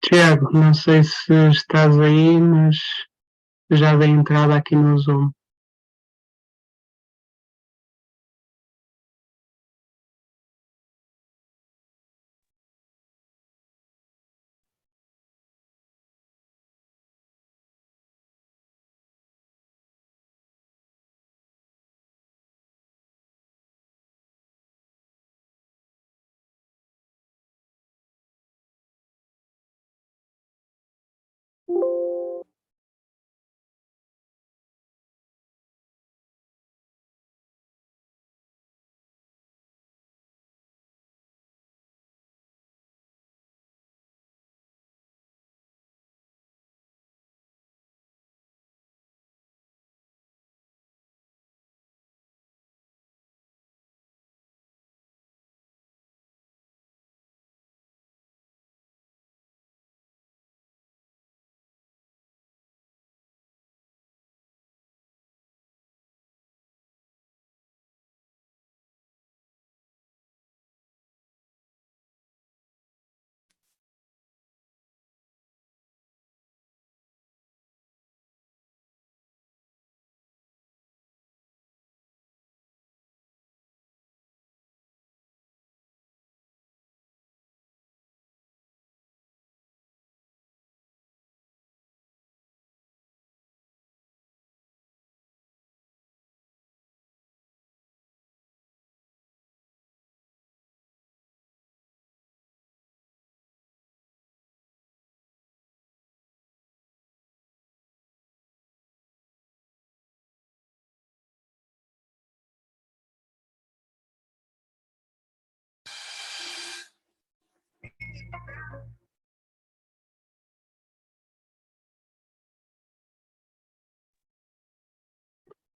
Tiago, não sei se estás aí, mas já dei entrada aqui no Zoom.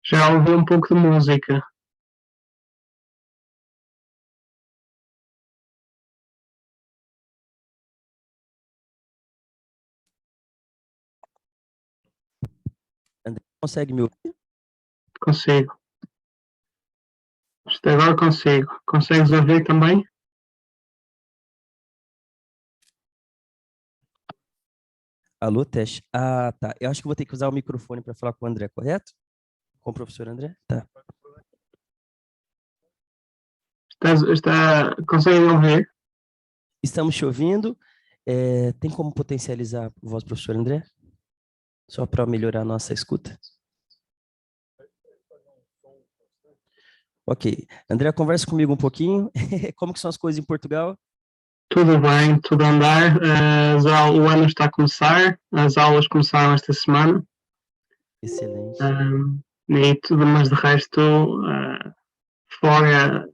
Já ouvi um pouco de música. André, consegue me ouvir? Consigo. Isto agora consigo. Consegues ouvir também? Alô, teste. Ah, tá. Eu acho que vou ter que usar o microfone para falar com o André, correto? Com o professor André? Tá. Conseguem ouvir? Estamos te ouvindo. Tem como potencializar a voz do professor André? Só para melhorar a nossa escuta? Ok. André, conversa comigo um pouquinho. Como que são as coisas em Portugal? Tudo bem, tudo a andar. O ano está a começar. As aulas começaram esta semana. Excelente. E tudo, mas de resto, fora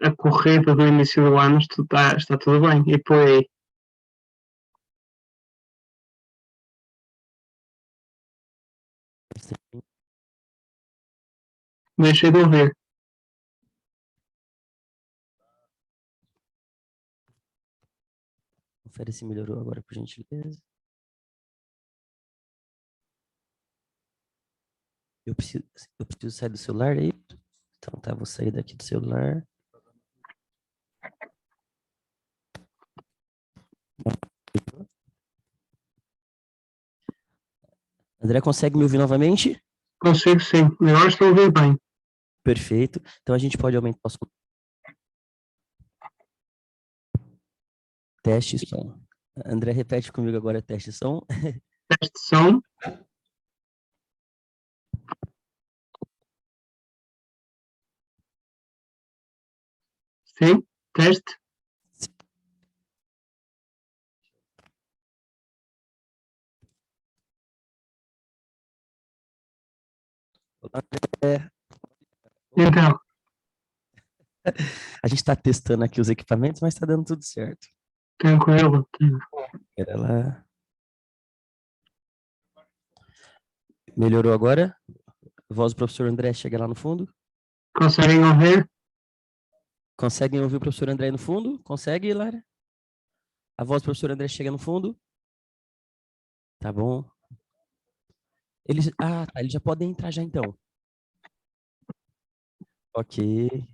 a corrida do início do ano, está tudo bem. E por aí. Deixei de ouvir. Confere se melhorou agora, por gentileza. Eu preciso, eu preciso sair do celular aí. Então tá, vou sair daqui do celular. André, consegue me ouvir novamente? Consigo sim. Agora estou a ouvir bem. Perfeito. Então a gente pode aumentar o som. Teste som. André, repete comigo agora, teste som. Teste de som. Sim, teste. Olá, André. Então, A gente está testando aqui os equipamentos, mas está dando tudo certo. tranquilo. Pera lá. Melhorou agora? A voz do professor André chega lá no fundo? Conseguem ouvir? Conseguem ouvir o professor André no fundo? Consegue, Lara? A voz do professor André chega no fundo? Tá bom. Tá, eles já podem entrar já então. Ok.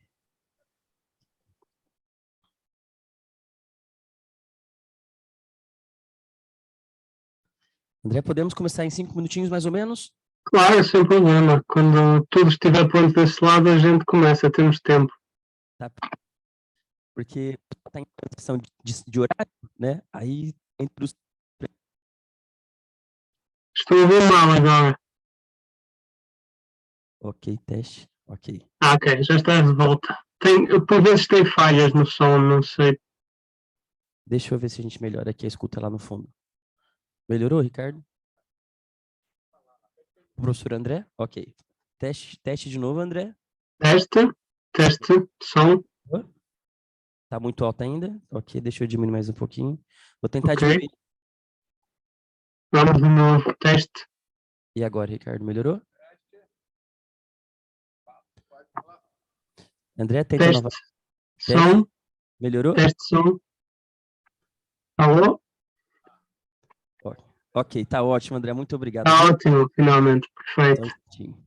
André, podemos começar em 5 minutinhos mais ou menos? Claro, sem problema. Quando tudo estiver pronto desse lado, a gente começa, temos tempo. Tá? Porque está em transição de horário, né? Aí, entre os... Estou a ouvir mal agora. Ok, teste. Ok. Ok, já estás de volta. Por vezes tem falhas no som, não sei. Deixa eu ver se a gente melhora aqui a escuta lá no fundo. Melhorou, Ricardo? Professor André? Ok. Teste de novo, André. Teste, som, Tá muito alto ainda? Ok, deixa eu diminuir mais um pouquinho. Vou tentar ok. diminuir. Vamos de novo, teste, E agora, Ricardo, melhorou? André, tenta teste, novamente. Teste. som, Melhorou? teste, som. Alô? Ó, ok, tá ótimo, André. Muito obrigado, Está viu? ótimo, finalmente, Só um perfeito. instantinho.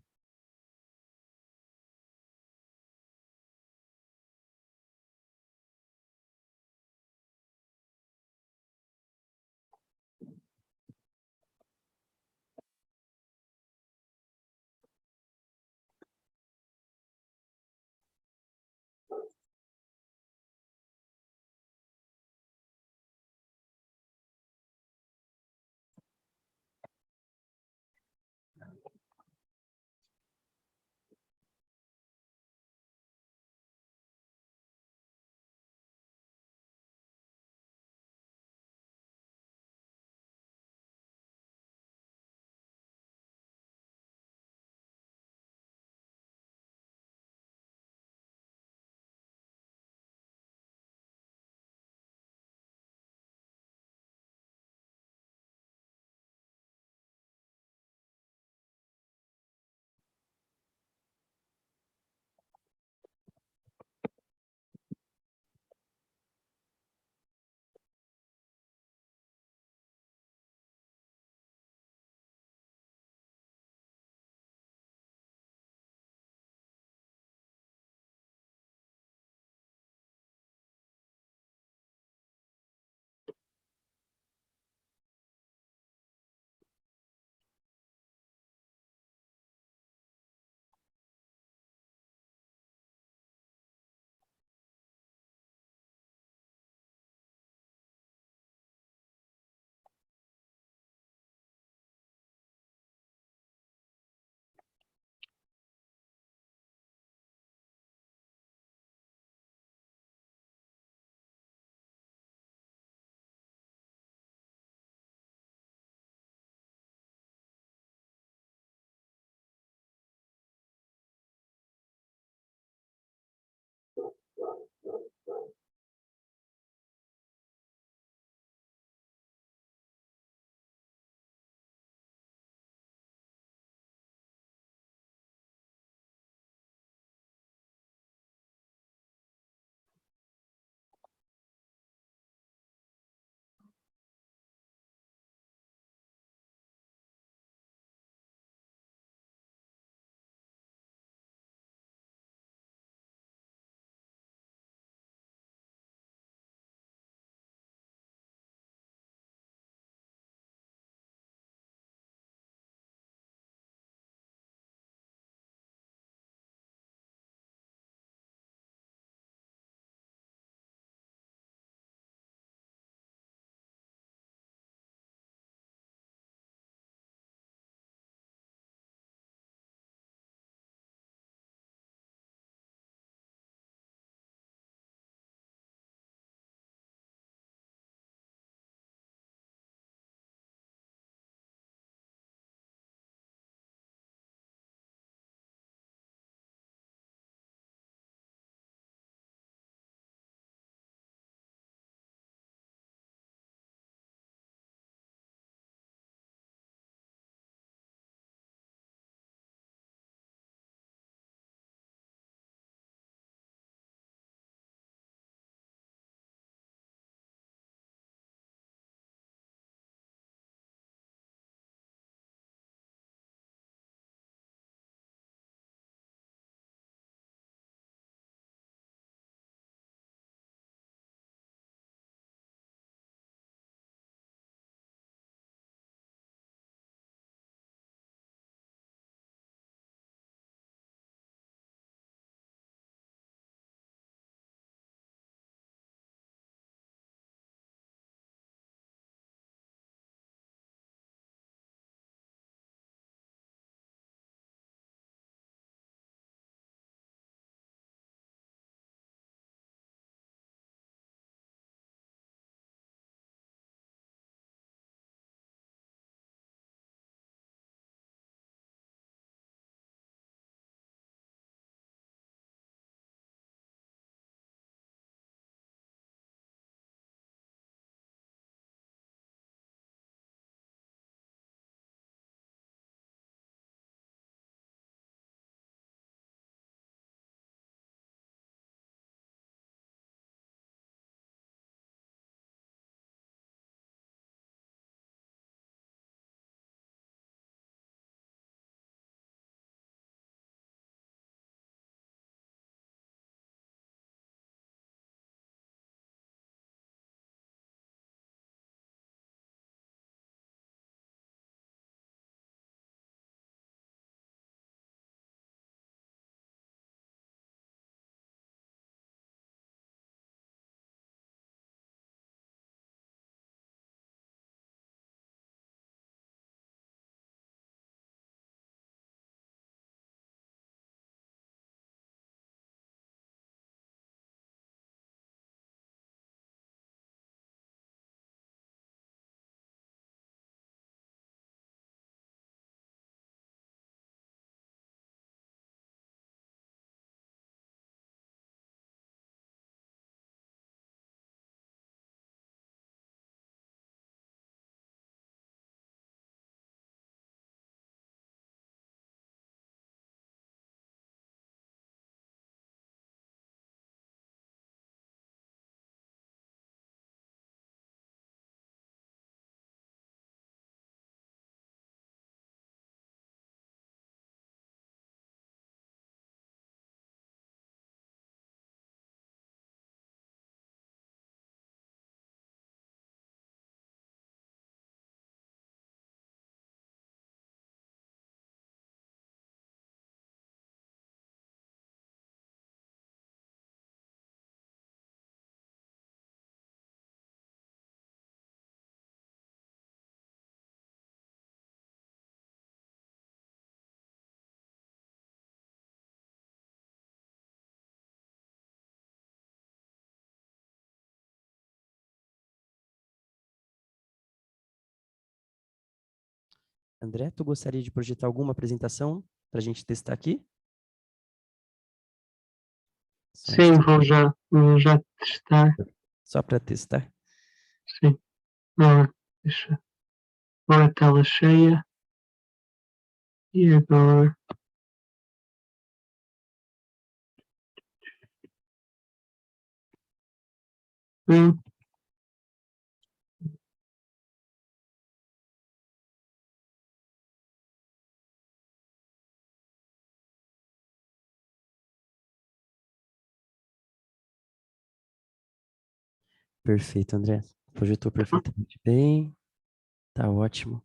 André, tu gostaria de projetar alguma apresentação para a gente testar aqui? Sim, vou já testar. Só para testar. Sim. Agora, agora tela cheia. E agora. Hum, Perfeito, André. Projetou perfeitamente bem. Tá ótimo.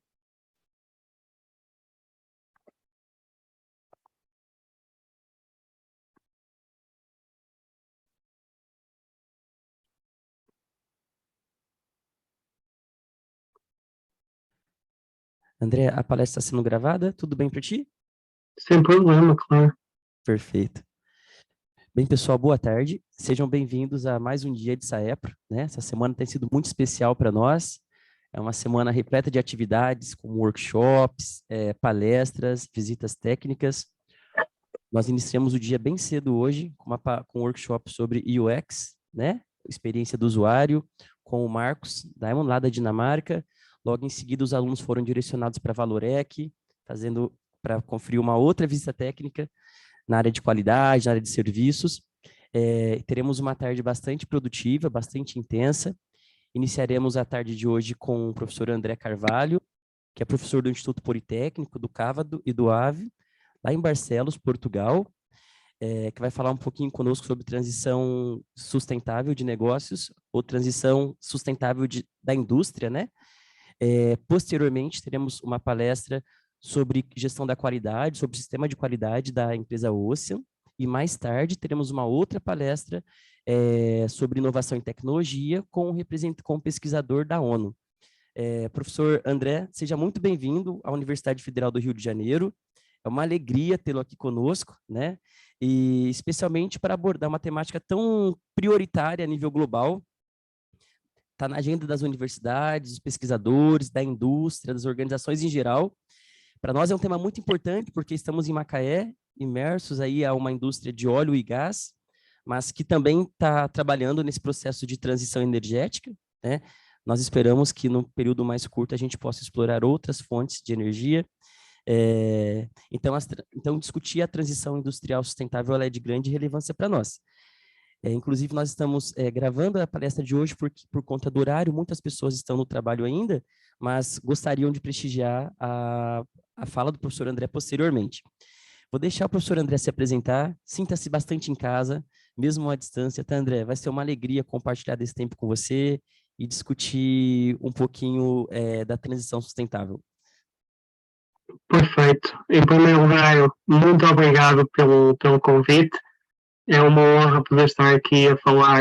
André, a palestra está sendo gravada? Tudo bem para ti? sem problema, claro. Perfeito. Bem, pessoal, boa tarde. Sejam bem-vindos a mais um dia de Saepro, né? Essa semana tem sido muito especial para nós. É uma semana repleta de atividades, como workshops, palestras, visitas técnicas. Nós iniciamos o dia bem cedo hoje com um workshop sobre UX, né? Experiência do usuário, com o Marcos Daimon, lá da Dinamarca. Logo em seguida, os alunos foram direcionados para a Valorec, para conferir uma outra visita técnica na área de qualidade, na área de serviços. Teremos uma tarde bastante produtiva, bastante intensa. Iniciaremos a tarde de hoje com o professor André Carvalho, que é professor do Instituto Politécnico, do Cávado e do AVE, lá em Barcelos, Portugal, que vai falar um pouquinho conosco sobre transição sustentável de negócios ou transição sustentável da indústria, né? Posteriormente, teremos uma palestra sobre gestão da qualidade, sobre o sistema de qualidade da empresa Ocean, e mais tarde teremos uma outra palestra sobre inovação em tecnologia com um pesquisador da ONU. Professor André, seja muito bem-vindo à Universidade Federal do Rio de Janeiro. É uma alegria tê-lo aqui conosco, né? E especialmente para abordar uma temática tão prioritária a nível global. Está na agenda das universidades, dos pesquisadores, da indústria, das organizações em geral. Para nós é um tema muito importante, porque estamos em Macaé, imersos aí a uma indústria de óleo e gás, mas que também está trabalhando nesse processo de transição energética, né? Nós esperamos que no período mais curto a gente possa explorar outras fontes de energia. Então, discutir a transição industrial sustentável ela é de grande relevância para nós. Inclusive, nós estamos gravando a palestra de hoje por conta do horário, muitas pessoas estão no trabalho ainda, mas gostariam de prestigiar a fala do professor André posteriormente. Vou deixar o professor André se apresentar, sinta-se bastante em casa, mesmo à distância, tá, André? Vai ser uma alegria compartilhar desse tempo com você e discutir um pouquinho da transição sustentável. Perfeito. Em primeiro lugar, muito obrigado pelo convite. É uma honra poder estar aqui a falar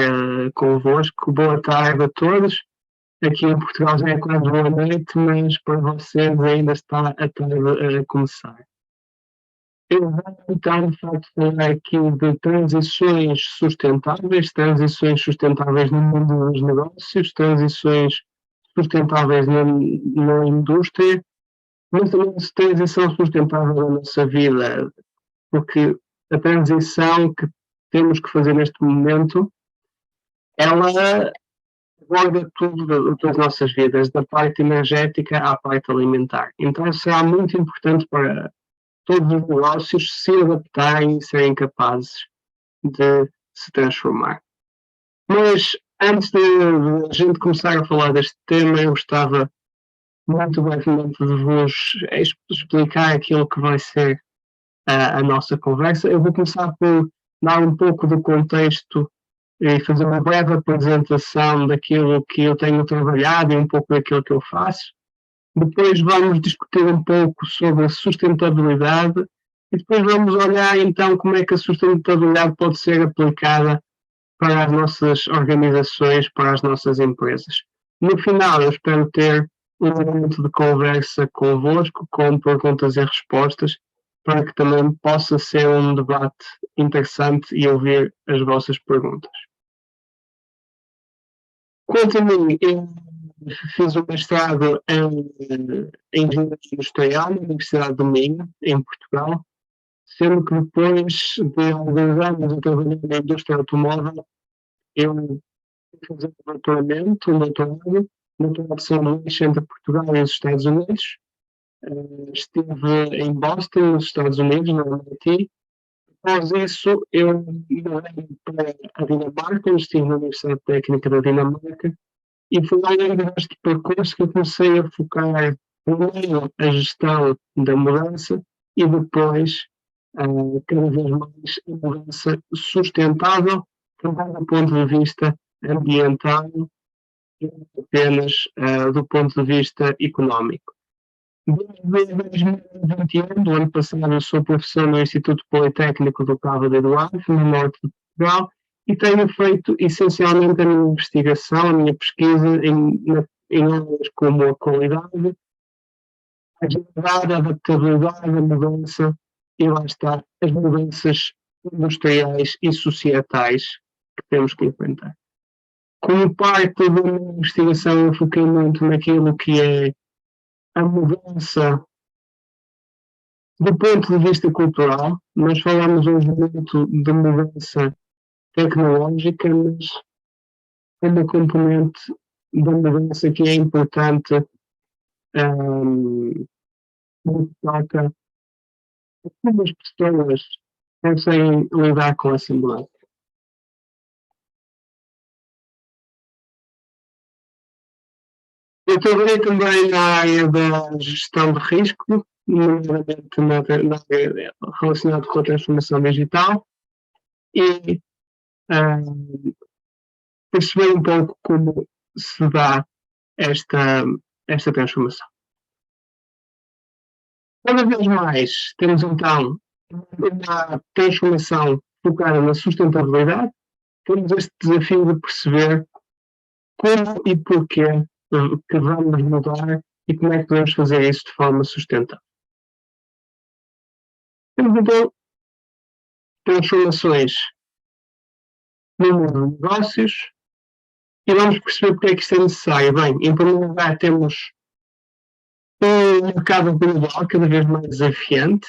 convosco. Boa tarde a todos. Aqui em Portugal já é quase boa noite, mas para vocês ainda está a tarde a começar. Eu vou tentar, de facto, falar aqui de transições sustentáveis no mundo dos negócios, transições sustentáveis na indústria, mas também de transição sustentável na nossa vida, porque a transição que temos que fazer neste momento, ela aborda tudo das nossas vidas, da parte energética à parte alimentar. Então será muito importante para todos os negócios se adaptarem e serem capazes de se transformar. Mas antes de a gente começar a falar deste tema, eu gostava muito brevemente de vos explicar aquilo que vai ser a nossa conversa. Eu vou começar por dar um pouco de contexto e fazer uma breve apresentação daquilo que eu tenho trabalhado e um pouco daquilo que eu faço. Depois vamos discutir um pouco sobre a sustentabilidade e depois vamos olhar então como é que a sustentabilidade pode ser aplicada para as nossas organizações, para as nossas empresas. No final, eu espero ter um momento de conversa convosco, com perguntas e respostas, para que também possa ser um debate interessante e ouvir as vossas perguntas. Quanto a mim, eu fiz o mestrado em Engenharia Industrial na Universidade do Minho, em Portugal, sendo que depois de alguns anos a trabalhar na indústria automóvel, eu fui fazer um doutorado de sanduíche entre Portugal e os Estados Unidos. Estive em Boston, nos Estados Unidos, no MIT. Após isso, eu mudei para a Dinamarca, onde estive na Universidade Técnica da Dinamarca, e foi ao longo deste percurso que eu comecei a focar primeiro a gestão da mudança e depois, cada vez mais, a mudança sustentável, também do ponto de vista ambiental e não apenas do ponto de vista económico. Desde 2021, do ano passado, eu sou professor no Instituto Politécnico do Cabo de Eduardo, no norte de Portugal, e tenho feito essencialmente a minha investigação, a minha pesquisa em áreas como a qualidade, a agilidade, a adaptabilidade, a mudança e lá está, as mudanças industriais e societais que temos que enfrentar. Como parte da minha investigação, eu foquei muito naquilo que é a mudança do ponto de vista cultural. Nós falamos hoje muito de mudança tecnológica, mas é uma componente da mudança que é importante no que toca a como as pessoas conseguem lidar com essa mudança. Eu trabalhei também na área da gestão de risco, nomeadamente na área relacionada com a transformação digital, e perceber um pouco como se dá esta transformação. Cada vez mais temos então uma transformação focada na sustentabilidade, temos este desafio de perceber como e porquê que vamos mudar e como é que podemos fazer isso de forma sustentável. Temos então transformações no mundo de negócios e vamos perceber porque é que isto é necessário. Bem, em primeiro lugar temos um mercado global cada vez mais desafiante,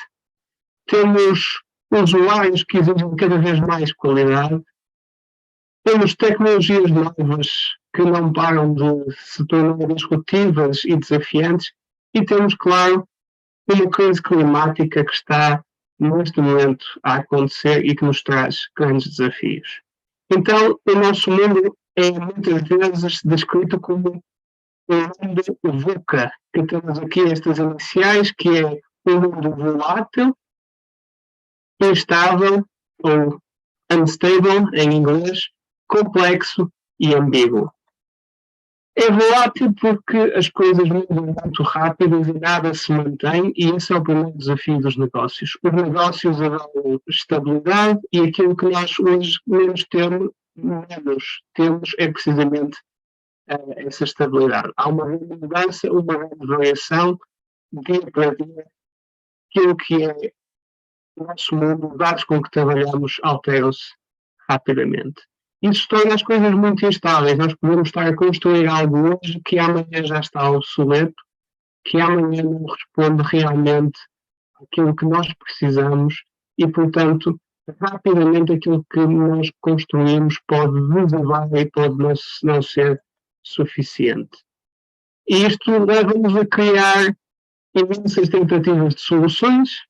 temos usuários que exigem cada vez mais qualidade, temos tecnologias novas que não param de se tornar disruptivas e desafiantes, e temos, claro, uma crise climática que está neste momento a acontecer e que nos traz grandes desafios. Então, o nosso mundo é muitas vezes descrito como um mundo VUCA, que temos aqui estas iniciais, que é um mundo volátil, instável ou unstable em inglês, complexo e ambíguo. É volátil porque as coisas mudam muito rápido e nada se mantém, e esse é o primeiro desafio dos negócios. Os negócios dão estabilidade e aquilo que nós hoje menos temos é precisamente essa estabilidade. Há uma grande mudança, uma grande variação, dia para dia, aquilo que é o nosso mundo, os dados com que trabalhamos alteram-se rapidamente. Isso torna as coisas muito instáveis. Nós podemos estar a construir algo hoje que amanhã já está obsoleto, que amanhã não responde realmente àquilo que nós precisamos e, portanto, rapidamente aquilo que nós construímos pode desabar e pode não ser suficiente. E isto leva-nos a criar imensas tentativas de soluções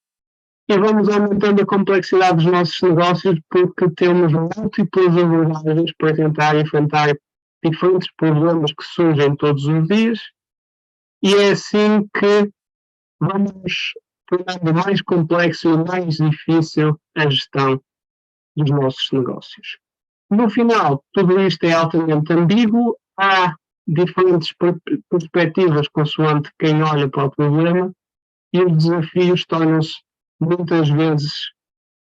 e vamos aumentando a complexidade dos nossos negócios porque temos múltiplas abordagens para tentar enfrentar diferentes problemas que surgem todos os dias, e é assim que vamos tornando mais complexo e mais difícil a gestão dos nossos negócios. No final, tudo isto é altamente ambíguo, há diferentes perspectivas consoante quem olha para o problema, e os desafios tornam-se muitas vezes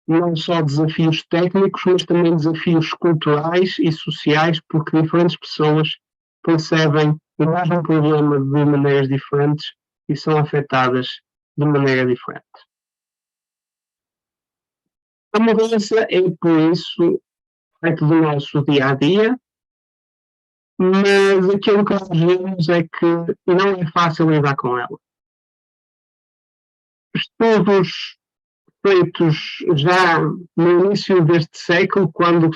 não só desafios técnicos, mas também desafios culturais e sociais, porque diferentes pessoas percebem o mesmo problema de maneiras diferentes e são afetadas de maneira diferente. A mudança é, por isso, parte do nosso dia a dia, mas aquilo que nós vemos é que não é fácil lidar com ela. Estudos feitos já no início deste século, quando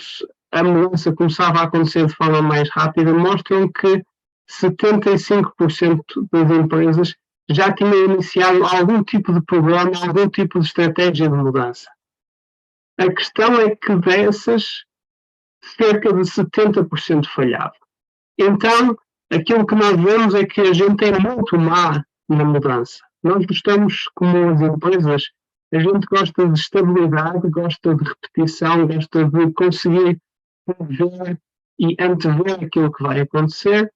a mudança começava a acontecer de forma mais rápida, mostram que 75% das empresas já tinham iniciado algum tipo de programa, algum tipo de estratégia de mudança. A questão é que dessas, cerca de 70% falhava. Então, aquilo que nós vemos é que a gente é muito má na mudança. Nós gostamos, como as empresas, a gente gosta de estabilidade, gosta de repetição, gosta de conseguir ver e antever aquilo que vai acontecer,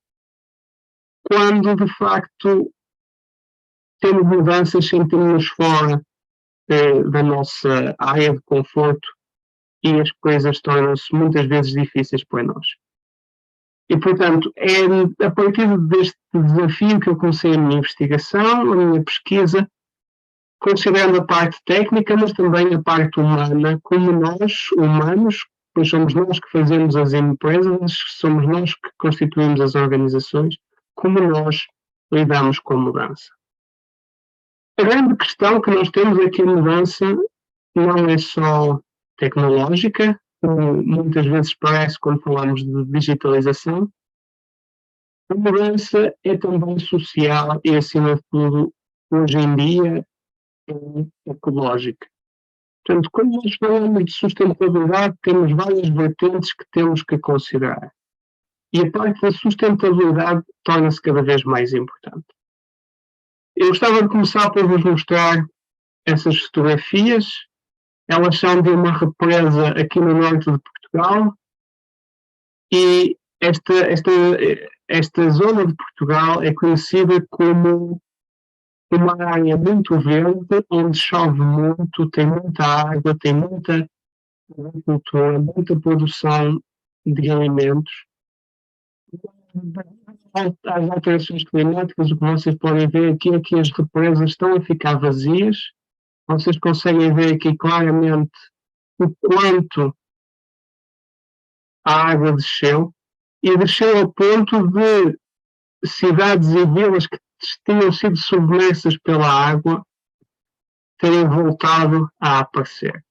quando de facto temos mudanças, sentimos-nos fora da nossa área de conforto e as coisas tornam-se muitas vezes difíceis para nós. E, portanto, é a partir deste desafio que eu comecei a minha investigação, a minha pesquisa, considerando a parte técnica, mas também a parte humana, como nós, humanos, pois somos nós que fazemos as empresas, somos nós que constituímos as organizações, como nós lidamos com a mudança. A grande questão que nós temos é que a mudança não é só tecnológica, como muitas vezes parece quando falamos de digitalização. A mudança é também social e, acima de tudo, hoje em dia, é ecológica. Portanto, quando nós falamos de sustentabilidade, temos várias vertentes que temos que considerar. E a parte da sustentabilidade torna-se cada vez mais importante. Eu gostava de começar por vos mostrar essas fotografias. Elas são de uma represa aqui no norte de Portugal e esta zona de Portugal é conhecida como uma área muito verde, onde chove muito, tem muita água, tem muita agricultura, muita produção de alimentos. Às alterações climáticas, o que vocês podem ver aqui é que as represas estão a ficar vazias. Vocês conseguem ver aqui claramente o quanto a água desceu, e desceu ao ponto de cidades e vilas que tinham sido submersas pela água terem voltado a aparecer.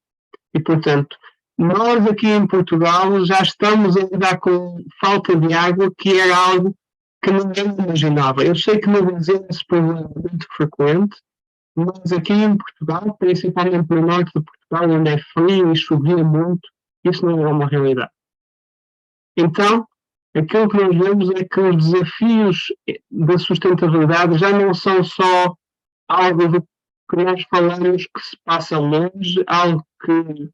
E, portanto, nós aqui em Portugal já estamos a lidar com falta de água, que era algo que ninguém imaginava. Eu sei que no Brasil esse problema é muito frequente, mas aqui em Portugal, principalmente no norte de Portugal, onde é frio e chovia muito, isso não é uma realidade. Então, aquilo que nós vemos é que os desafios da sustentabilidade já não são só algo do que nós falamos que se passa longe, algo que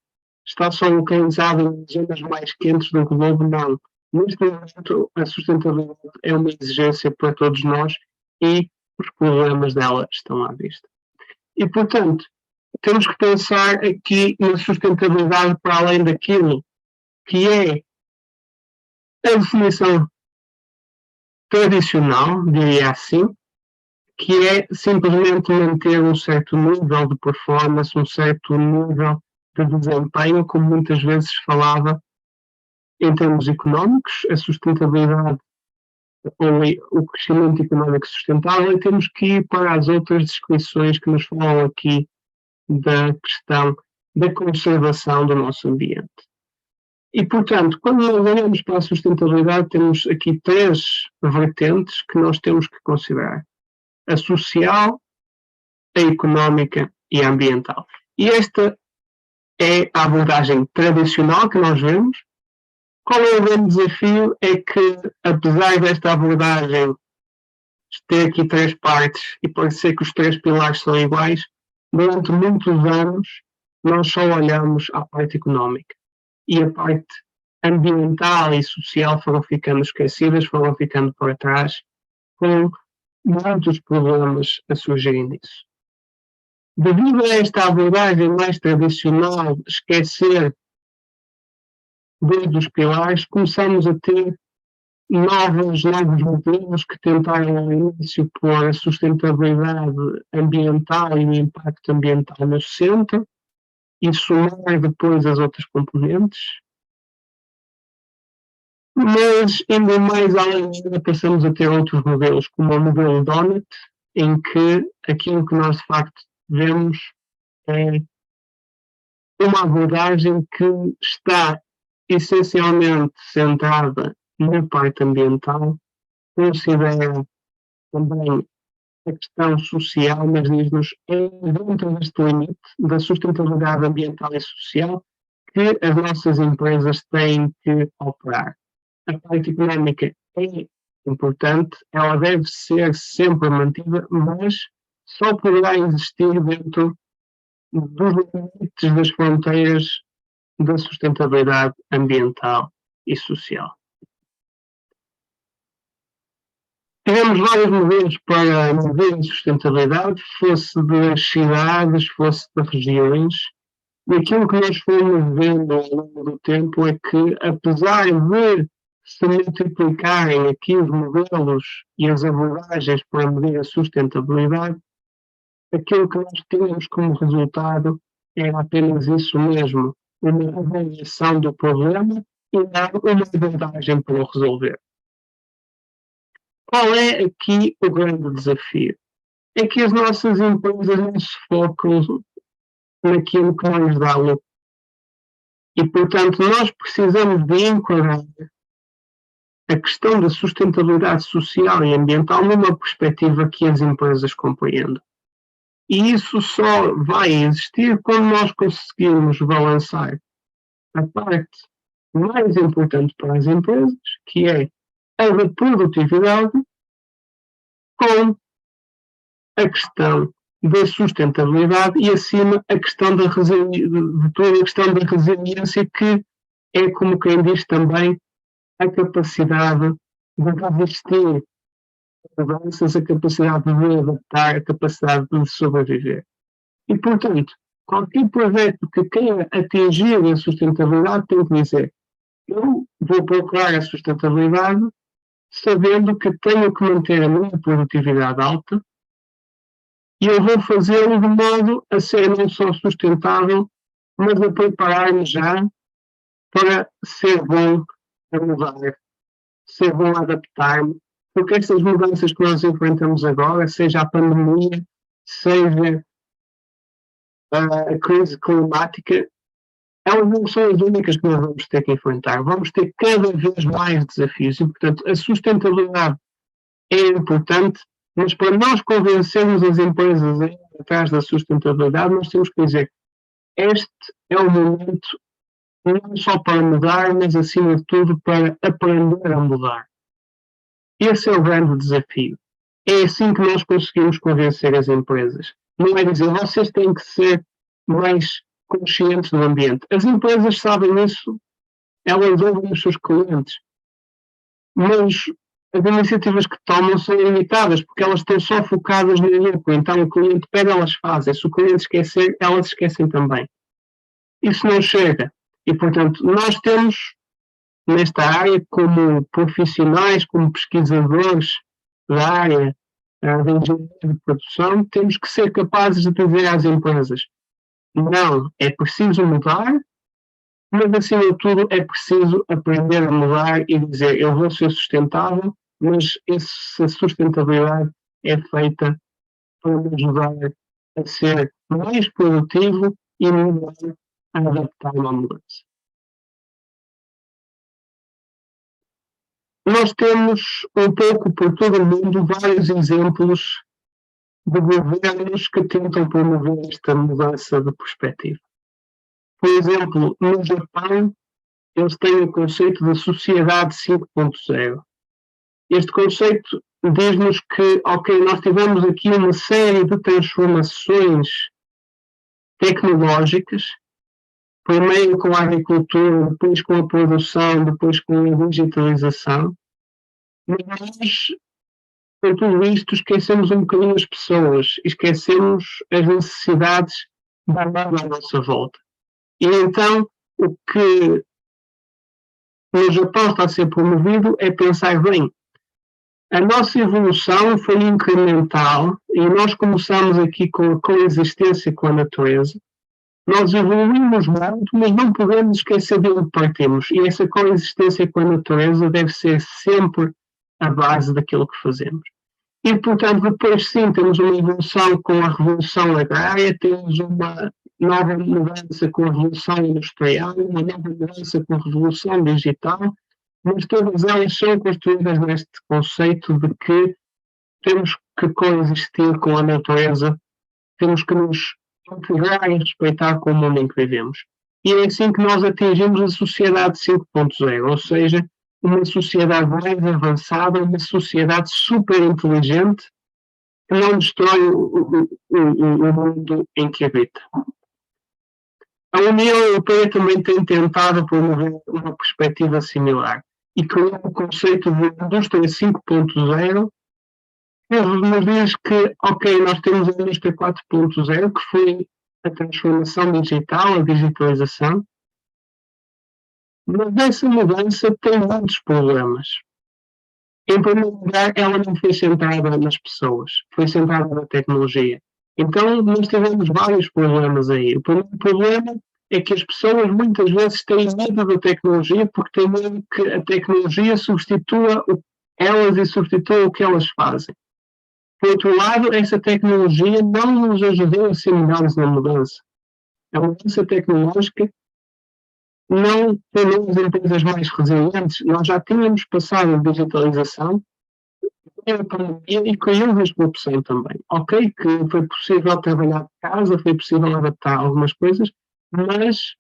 está só localizado em zonas mais quentes do globo, não. Neste momento, a sustentabilidade é uma exigência para todos nós e os problemas dela estão à vista. E, portanto, temos que pensar aqui na sustentabilidade para além daquilo que é a definição tradicional, diria assim, que é simplesmente manter um certo nível de performance, um certo nível de desempenho, como muitas vezes falava em termos económicos, a sustentabilidade ou o crescimento económico sustentável, e temos que ir para as outras descrições que nos falam aqui da questão da conservação do nosso ambiente. E, portanto, quando nós olhamos para a sustentabilidade, temos aqui três vertentes que nós temos que considerar: a social, a económica e a ambiental. E esta é a abordagem tradicional que nós vemos. Qual é o grande desafio? É que, apesar desta abordagem ter aqui três partes e parecer que os três pilares são iguais, durante muitos anos nós só olhamos à parte económica. E a parte ambiental e social foram ficando esquecidas, foram ficando para trás, com muitos problemas a surgirem disso. Devido a esta abordagem mais tradicional, esquecer dos pilares, começamos a ter novos modelos que tentaram ao início pôr a sustentabilidade ambiental e o impacto ambiental no centro e somar depois as outras componentes. Mas, indo mais além, passamos a ter outros modelos, como o modelo Donut, em que aquilo que nós de facto vemos é uma abordagem que está essencialmente centrada na parte ambiental, considera também a questão social, mas diz-nos é dentro deste limite da sustentabilidade ambiental e social que as nossas empresas têm que operar. A parte económica é importante, ela deve ser sempre mantida, mas só poderá existir dentro dos limites das fronteiras da sustentabilidade ambiental e social. Tivemos vários modelos para medir a sustentabilidade, fosse das cidades, fosse das regiões, e aquilo que nós fomos vendo ao longo do tempo é que, apesar de se multiplicarem aqui os modelos e as abordagens para medir a sustentabilidade, aquilo que nós tínhamos como resultado era apenas isso mesmo, uma avaliação do problema e não uma abordagem para o resolver. Qual é aqui o grande desafio? É que as nossas empresas não se focam naquilo que não lhes dá lucro. E, portanto, nós precisamos de enquadrar a questão da sustentabilidade social e ambiental numa perspectiva que as empresas compreendam. E isso só vai existir quando nós conseguirmos balançar a parte mais importante para as empresas, que é a da produtividade, com a questão da sustentabilidade e, acima, a questão da de toda a questão da resiliência, que é, como quem diz também, a capacidade de resistir a mudanças, a capacidade de adaptar, a capacidade de sobreviver. E, portanto, qualquer projeto que queira atingir a sustentabilidade tem que dizer: eu vou procurar a sustentabilidade sabendo que tenho que manter a minha produtividade alta e eu vou fazê-lo de modo a ser não só sustentável, mas a preparar-me já para ser bom a mudar, ser bom a adaptar-me, porque estas mudanças que nós enfrentamos agora, seja a pandemia, seja a crise climática, elas não são as únicas que nós vamos ter que enfrentar. Vamos ter cada vez mais desafios e, portanto, a sustentabilidade é importante, mas para nós convencermos as empresas a ir atrás da sustentabilidade, nós temos que dizer: este é o momento não só para mudar, mas acima de tudo para aprender a mudar. Esse é o grande desafio. É assim que nós conseguimos convencer as empresas. Não é dizer: vocês têm que ser mais conscientes do ambiente. As empresas sabem isso, elas ouvem os seus clientes, mas as iniciativas que tomam são limitadas, porque elas estão só focadas no lucro. Então o cliente pede, elas fazem. Se o cliente esquecer, elas esquecem também. Isso não chega. E, portanto, nós temos nesta área, como profissionais, como pesquisadores da área da engenharia de produção, temos que ser capazes de dizer às empresas: não, é preciso mudar, mas acima de tudo é preciso aprender a mudar e dizer: eu vou ser sustentável, mas essa sustentabilidade é feita para me ajudar a ser mais produtivo e melhor a adaptar-me à mudança. Nós temos, um pouco por todo o mundo, vários exemplos de governos que tentam promover esta mudança de perspectiva. Por exemplo, no Japão, eles têm o conceito de sociedade 5.0. Este conceito diz-nos que, ok, nós tivemos aqui uma série de transformações tecnológicas, primeiro com a agricultura, depois com a produção, depois com a digitalização, mas nós, com tudo isto, esquecemos um bocadinho as pessoas, esquecemos as necessidades da mundo à nossa volta. E então, o que no Japão está a ser promovido é pensar: bem, a nossa evolução foi incremental e nós começamos aqui com a coexistência com a natureza, Nós evoluímos muito, mas não podemos esquecer de onde partimos. E essa coexistência com a natureza deve ser sempre a base daquilo que fazemos. E, portanto, depois sim, temos uma evolução com a Revolução Agrária, temos uma nova mudança com a Revolução Industrial, uma nova mudança com a Revolução Digital, mas todas elas são construídas neste conceito de que temos que coexistir com a natureza, temos que nos integrar e respeitar com o mundo em que vivemos. E é assim que nós atingimos a sociedade 5.0, ou seja, uma sociedade mais avançada, uma sociedade super inteligente, que não destrói o mundo em que habita. A União Europeia também tem tentado promover uma perspectiva similar e criou o conceito de indústria 5.0, que nos diz que, ok, nós temos a indústria 4.0, que foi a transformação digital, a digitalização, mas essa mudança tem muitos problemas. Em primeiro lugar, ela não foi centrada nas pessoas, foi centrada na tecnologia. Então, nós tivemos vários problemas aí. O primeiro problema é que as pessoas muitas vezes têm medo da tecnologia porque têm medo que a tecnologia substitua elas e substitua o que elas fazem. Por outro lado, essa tecnologia não nos ajudou a ser melhores na mudança. A mudança tecnológica não tornou as empresas mais resilientes. Nós já tínhamos passado a digitalização e caiu a corrupção também. Ok, que foi possível trabalhar de casa, foi possível adaptar algumas coisas, mas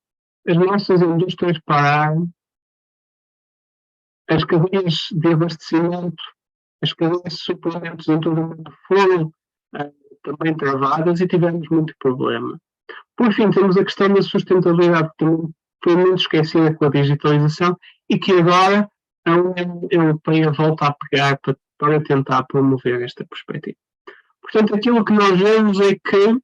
as nossas indústrias pararam, as cadeias de abastecimento, as cadeias de suprimentos em todo o mundo foram também travadas e tivemos muito problema. Por fim, temos a questão da sustentabilidade, que também foi muito esquecida com a digitalização e que agora a União Europeia volta a pegar para tentar promover esta perspectiva. Portanto, aquilo que nós vemos é que,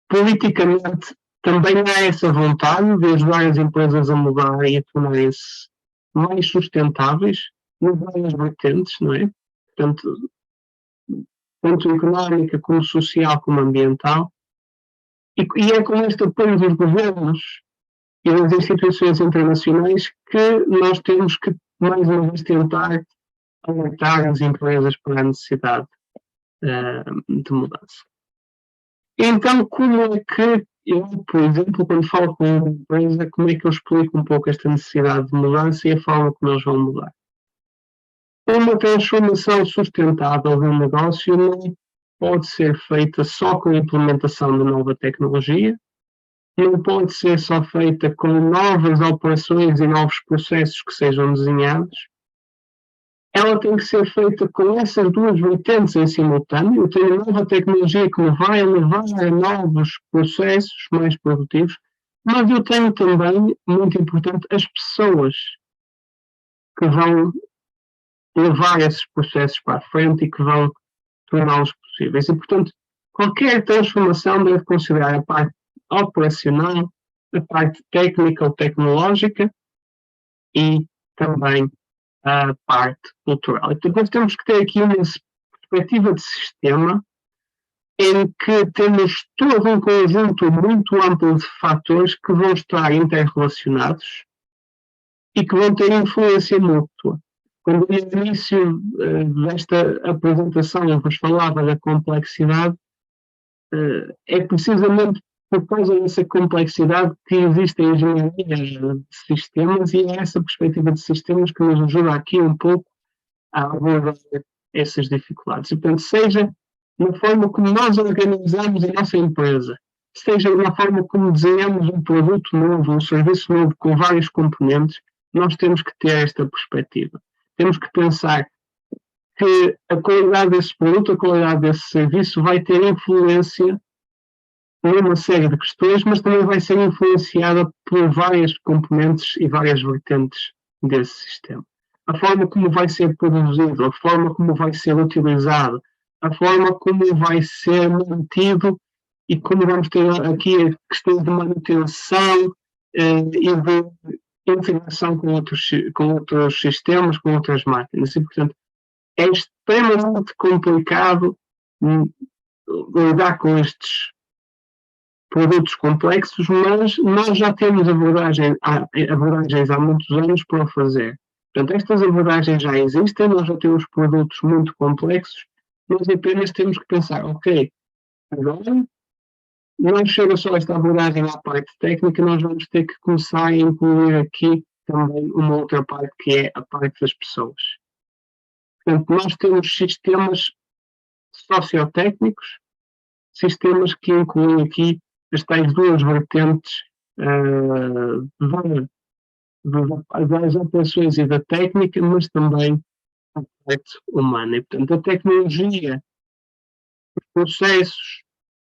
politicamente, também há essa vontade de ajudar as empresas a mudar e a tornarem-se mais sustentáveis, nas várias vertentes, não é? Portanto, tanto económica como social como ambiental. E é com este apoio dos governos e das instituições internacionais que nós temos que, mais uma vez, tentar alertar as empresas para a necessidade de mudança. Então, como é que eu, por exemplo, quando falo com uma empresa, como é que eu explico um pouco esta necessidade de mudança e a forma como eles vão mudar? Uma transformação sustentável de um negócio não pode ser feita só com a implementação de nova tecnologia, não pode ser só feita com novas operações e novos processos que sejam desenhados. Ela tem que ser feita com essas duas vertentes em simultâneo. Eu tenho nova tecnologia que me vai levar a novos processos mais produtivos, mas eu tenho também, muito importante, as pessoas que vão levar esses processos para a frente e que vão torná-los possíveis. E, portanto, qualquer transformação deve considerar a parte operacional, a parte técnica ou tecnológica e também a parte cultural. Então, nós temos que ter aqui uma perspectiva de sistema em que temos todo um conjunto muito amplo de fatores que vão estar interrelacionados e que vão ter influência mútua. Quando no início desta apresentação eu vos falava da complexidade, é precisamente por causa dessa complexidade que existe a engenharia de sistemas e é essa perspectiva de sistemas que nos ajuda aqui um pouco a abordar essas dificuldades. E, portanto, seja na forma como nós organizamos a nossa empresa, seja na forma como desenhamos um produto novo, um serviço novo com vários componentes, nós temos que ter esta perspectiva. Temos que pensar que a qualidade desse produto, a qualidade desse serviço vai ter influência numa série de questões, mas também vai ser influenciada por várias componentes e várias vertentes desse sistema. A forma como vai ser produzido, a forma como vai ser utilizado, a forma como vai ser mantido e como vamos ter aqui a questão de manutenção e de integração com outros sistemas, com outras máquinas. E, portanto, é extremamente complicado lidar com estes produtos complexos, mas nós já temos abordagens há muitos anos para o fazer. Portanto, estas abordagens já existem, nós já temos produtos muito complexos, nós apenas temos que pensar, ok, agora não chega só esta abordagem à parte técnica, nós vamos ter que começar a incluir aqui também uma outra parte, que é a parte das pessoas. Portanto, nós temos sistemas sociotécnicos, sistemas que incluem aqui as tais duas vertentes das operações e da técnica, mas também a parte humana. E, portanto, a tecnologia, os processos,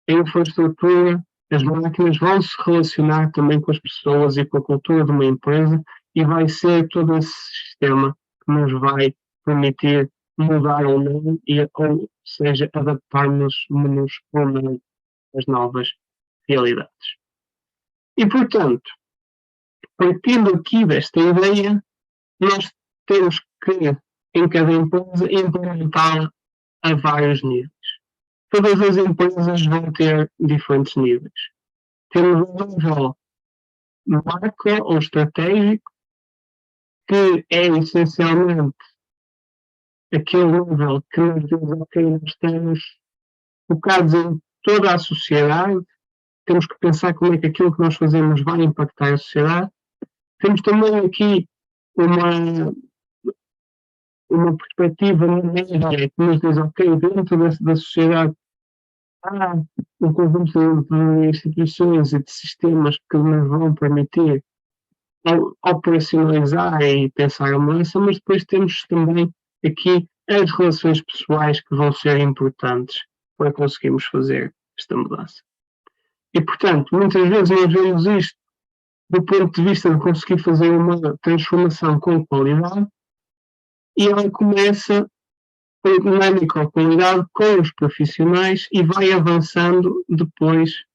a infraestrutura, as máquinas vão se relacionar também com as pessoas e com a cultura de uma empresa, e vai ser todo esse sistema que nos vai permitir mudar ou não, ou seja, adaptarmos-nos ou não às novas realidades. E, portanto, partindo aqui desta ideia, nós temos que, em cada empresa, implementar a vários níveis. Todas as empresas vão ter diferentes níveis. Temos um nível macro ou estratégico, que é essencialmente aquele nível que nos diz, ok, nós estamos focados em toda a sociedade, temos que pensar como é que aquilo que nós fazemos vai impactar a sociedade. Temos também aqui uma perspectiva média que nos diz, ok, dentro da sociedade há um conjunto de instituições e de sistemas que nos vão permitir operacionalizar e pensar a mudança, mas depois temos também aqui as relações pessoais que vão ser importantes para conseguirmos fazer esta mudança. E, portanto, muitas vezes nós vemos isto do ponto de vista de conseguir fazer uma transformação com qualidade, e ela começa na microqualidade com os profissionais e vai avançando depois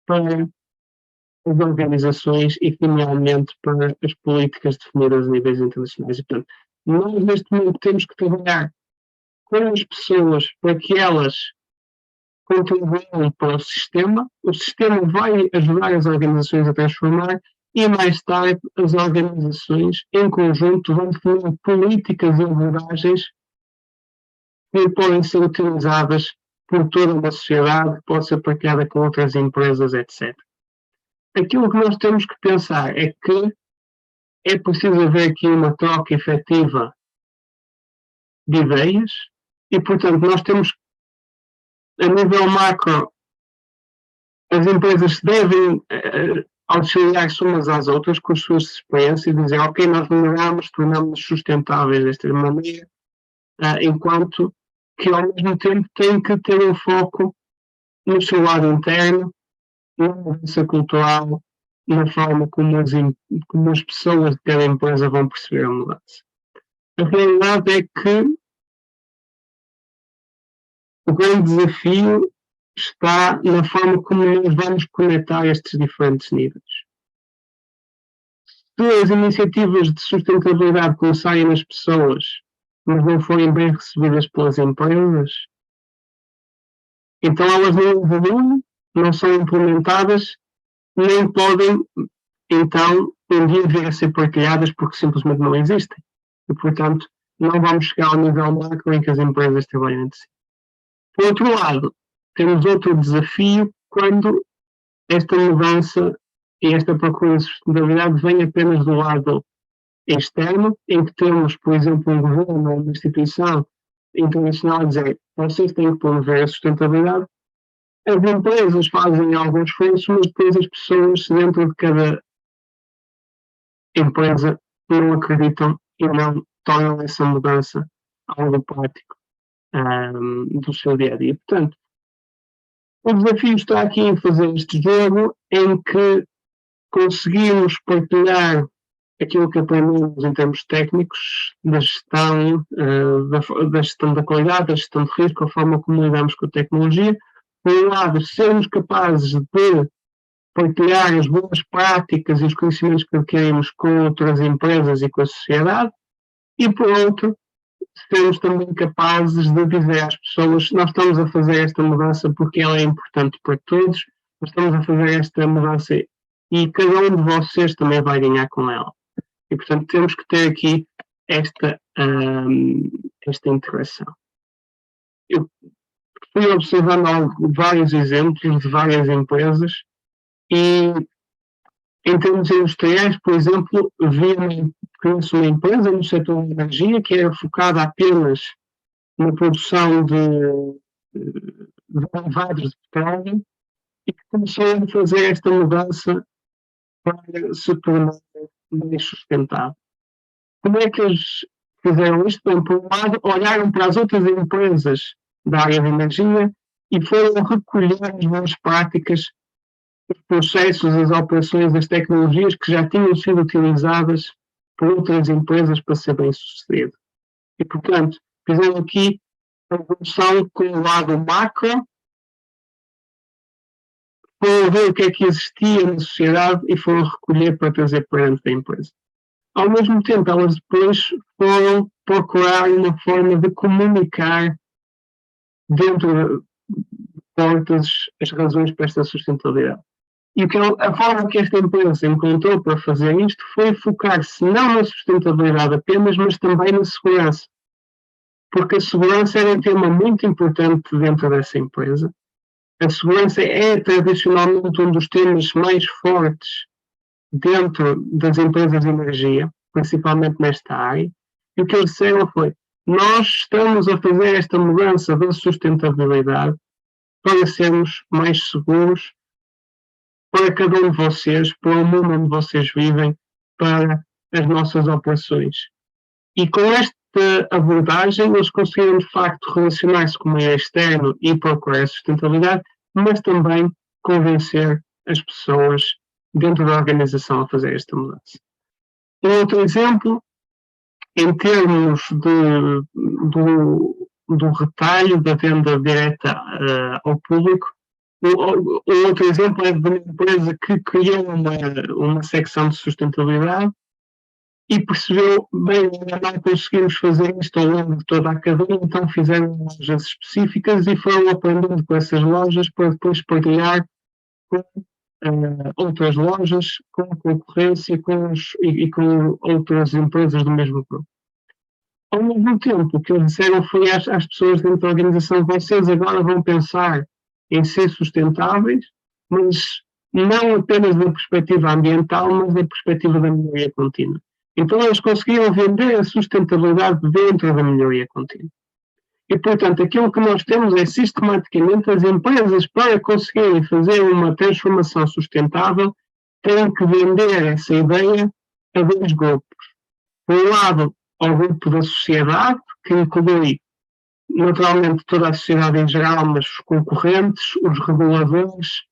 para as organizações e, finalmente, para as políticas definidas a níveis internacionais. E, portanto, nós, neste momento, temos que trabalhar com as pessoas para que elas contribuam para o sistema vai ajudar as organizações a transformar, e mais tarde as organizações, em conjunto, vão definir políticas e abordagens que podem ser utilizadas por toda uma sociedade, pode ser partilhada com outras empresas, etc. Aquilo que nós temos que pensar é que é preciso haver aqui uma troca efetiva de ideias e, portanto, nós temos, a nível macro, as empresas devem auxiliar-se umas às outras com as suas experiências e dizer, ok, nós melhoramos, tornamos-nos sustentáveis desta maneira, enquanto que, ao mesmo tempo, tem que ter um foco no seu lado interno, na mudança cultural, na forma como as pessoas de cada empresa vão perceber a mudança. A realidade é que o grande desafio está na forma como nós vamos conectar estes diferentes níveis. Se as iniciativas de sustentabilidade começarem nas pessoas, mas não forem bem recebidas pelas empresas, então elas não evoluem, não são implementadas, nem podem, então, um dia vir a ser partilhadas porque simplesmente não existem. E, portanto, não vamos chegar ao nível macro em que as empresas trabalham entre si. Por outro lado, temos outro desafio quando esta mudança e esta procura de sustentabilidade vem apenas do lado externo, em que temos, por exemplo, um governo ou uma instituição internacional a dizer vocês têm que promover a sustentabilidade. As empresas fazem algum esforço, mas depois as pessoas dentro de cada empresa não acreditam e não tornam essa mudança algo prático do seu dia a dia. Portanto, o desafio está aqui em fazer este jogo em que conseguimos partilhar aquilo que aprendemos em termos técnicos da gestão, da gestão da qualidade, da gestão de risco, a forma como lidamos com a tecnologia. Por um lado, sermos capazes de partilhar as boas práticas e os conhecimentos que adquirimos com outras empresas e com a sociedade, e por outro, sermos também capazes de dizer às pessoas nós estamos a fazer esta mudança porque ela é importante para todos, nós estamos a fazer esta mudança e cada um de vocês também vai ganhar com ela. E, portanto, temos que ter aqui esta integração. Eu fui observando vários exemplos de várias empresas e, em termos industriais, por exemplo, conheço uma empresa no setor de energia que era focada apenas na produção de derivados de petróleo e que começou a fazer esta mudança para se tornar mais sustentável. Como é que eles fizeram isto? Bem, por um lado, olharam para as outras empresas da área de energia e foram recolher as boas práticas, os processos, as operações, as tecnologias que já tinham sido utilizadas por outras empresas para ser bem sucedido. E, portanto, fizeram aqui a evolução com o lado macro, foram ver o que é que existia na sociedade e foram recolher para trazer para dentro da empresa. Ao mesmo tempo, elas depois foram procurar uma forma de comunicar dentro de portas as razões para esta sustentabilidade. E a forma que esta empresa encontrou para fazer isto foi focar-se não na sustentabilidade apenas, mas também na segurança. Porque a segurança era um tema muito importante dentro dessa empresa. A segurança é tradicionalmente um dos temas mais fortes dentro das empresas de energia, principalmente nesta área. E o que eles disseram foi: nós estamos a fazer esta mudança da sustentabilidade para sermos mais seguros para cada um de vocês, para o mundo onde vocês vivem, para as nossas operações. E com esta abordagem, eles conseguiram, de facto, relacionar-se com o meio externo e procurar a sustentabilidade, mas também convencer as pessoas dentro da organização a fazer esta mudança. Outro exemplo, em termos do retalho, da venda direta ao público, outro exemplo é de uma empresa que criou uma secção de sustentabilidade e percebeu, bem, não conseguimos fazer isto ao longo de toda a cadeia, então fizeram lojas específicas e foram aprendendo com essas lojas para depois partilhar com outras lojas, com a concorrência e com outras empresas do mesmo grupo. Ao mesmo tempo, o que eles disseram foi às pessoas dentro da organização: vocês agora vão pensar em ser sustentáveis, mas não apenas da perspectiva ambiental, mas da perspectiva da melhoria contínua. Então eles conseguiram vender a sustentabilidade dentro da melhoria contínua. E, portanto, aquilo que nós temos é, sistematicamente, as empresas, para conseguirem fazer uma transformação sustentável, têm que vender essa ideia a dois grupos. Por um lado, ao grupo da sociedade, que inclui naturalmente toda a sociedade em geral, mas os concorrentes, os reguladores,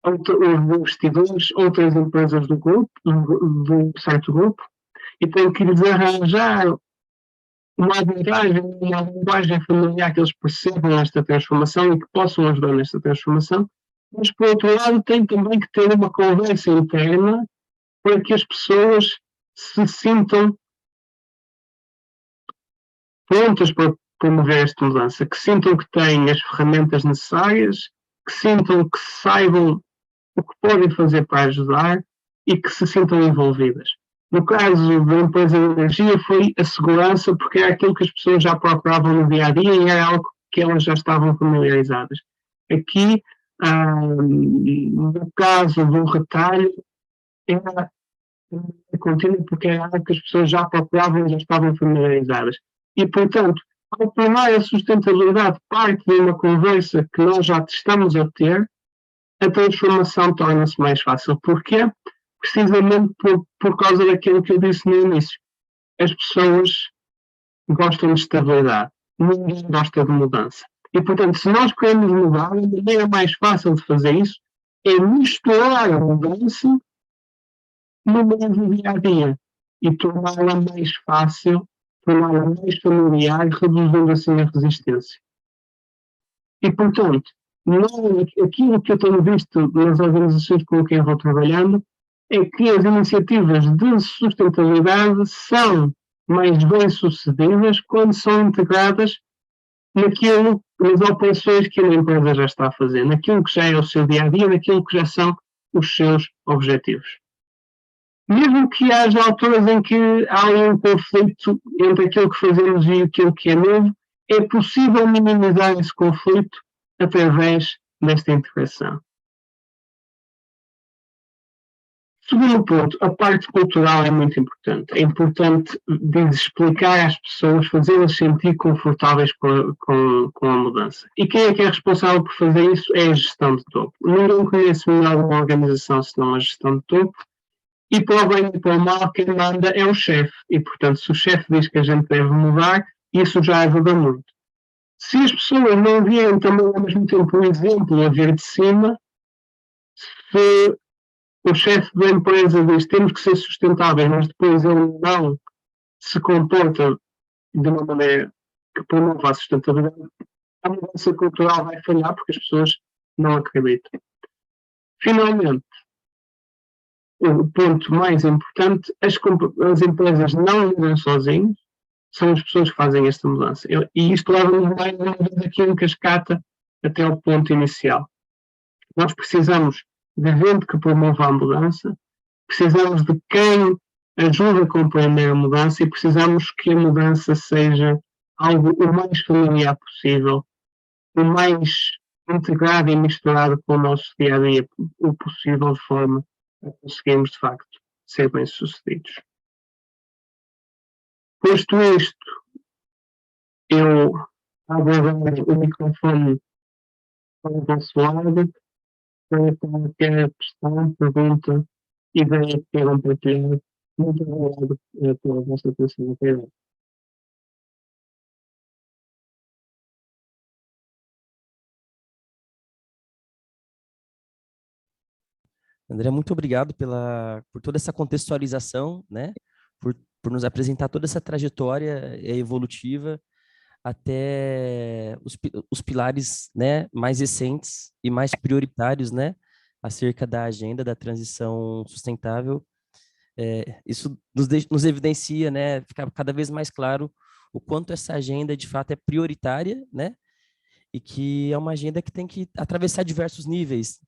os investidores, outras empresas do grupo, do certo grupo, e tem que lhes arranjar uma abordagem, uma linguagem familiar que eles percebam esta transformação e que possam ajudar nesta transformação, mas por outro lado tem também que ter uma conversa interna para que as pessoas se sintam prontas para promover esta mudança, que sintam que têm as ferramentas necessárias, que sintam que saibam o que podem fazer para ajudar e que se sintam envolvidas. No caso da empresa de energia foi a segurança, porque era aquilo que as pessoas já procuravam no dia a dia e era algo que elas já estavam familiarizadas. Aqui, no caso do retalho, era contínuo porque era algo que as pessoas já procuravam e já estavam familiarizadas. E, portanto, ao tornar a sustentabilidade parte de uma conversa que nós já estamos a ter, a transformação torna-se mais fácil. Porquê? Precisamente por causa daquilo que eu disse no início. As pessoas gostam de estabilidade. Ninguém gosta de mudança. E, portanto, se nós queremos mudar, a maneira mais fácil de fazer isso é misturar a mudança no mesmo dia-a-dia e torná-la mais fácil, torná-la mais familiar, reduzindo assim a resistência. E, portanto, aquilo que eu tenho visto nas organizações com quem vou trabalhando é que as iniciativas de sustentabilidade são mais bem-sucedidas quando são integradas nas operações que a empresa já está a fazer, naquilo que já é o seu dia-a-dia, naquilo que já são os seus objetivos. Mesmo que haja alturas em que há um conflito entre aquilo que fazemos e aquilo que é novo, é possível minimizar esse conflito através desta integração. Segundo ponto, a parte cultural é muito importante. É importante explicar às pessoas, fazê-las sentir confortáveis com a mudança. E quem é responsável por fazer isso é a gestão de topo. Ninguém conhece melhor uma organização senão a gestão de topo. E para o bem e para o mal, quem manda é o chefe. E, portanto, se o chefe diz que a gente deve mudar, isso já ajuda muito. Se as pessoas não virem também ao mesmo tempo um exemplo a vir de cima, se o chefe da empresa diz que temos que ser sustentáveis, mas depois ele não se comporta de uma maneira que promova a sustentabilidade, a mudança cultural vai falhar porque as pessoas não acreditam. Finalmente, o ponto mais importante, as empresas não mudam sozinhas, são as pessoas que fazem esta mudança. E isto leva-nos mais uma vez aqui em cascata até ao ponto inicial. Nós precisamos de gente que promova a mudança, precisamos de quem ajude a compreender a mudança e precisamos que a mudança seja algo o mais familiar possível, o mais integrado e misturado com o nosso dia-a-dia o possível, de forma a conseguirmos, de facto, ser bem-sucedidos. Posto isto, eu abro agora o microfone para o vosso lado, para qualquer questão, pergunta, ideia que queiram partilhar. Muito obrigado pela vossa atenção até agora. André, muito obrigado por toda essa contextualização, né? Por nos apresentar toda essa trajetória evolutiva até os pilares, né, mais recentes e mais prioritários, né, acerca da agenda da transição sustentável. Isso nos evidencia, né, fica cada vez mais claro o quanto essa agenda de fato é prioritária, né, e que é uma agenda que tem que atravessar diversos níveis.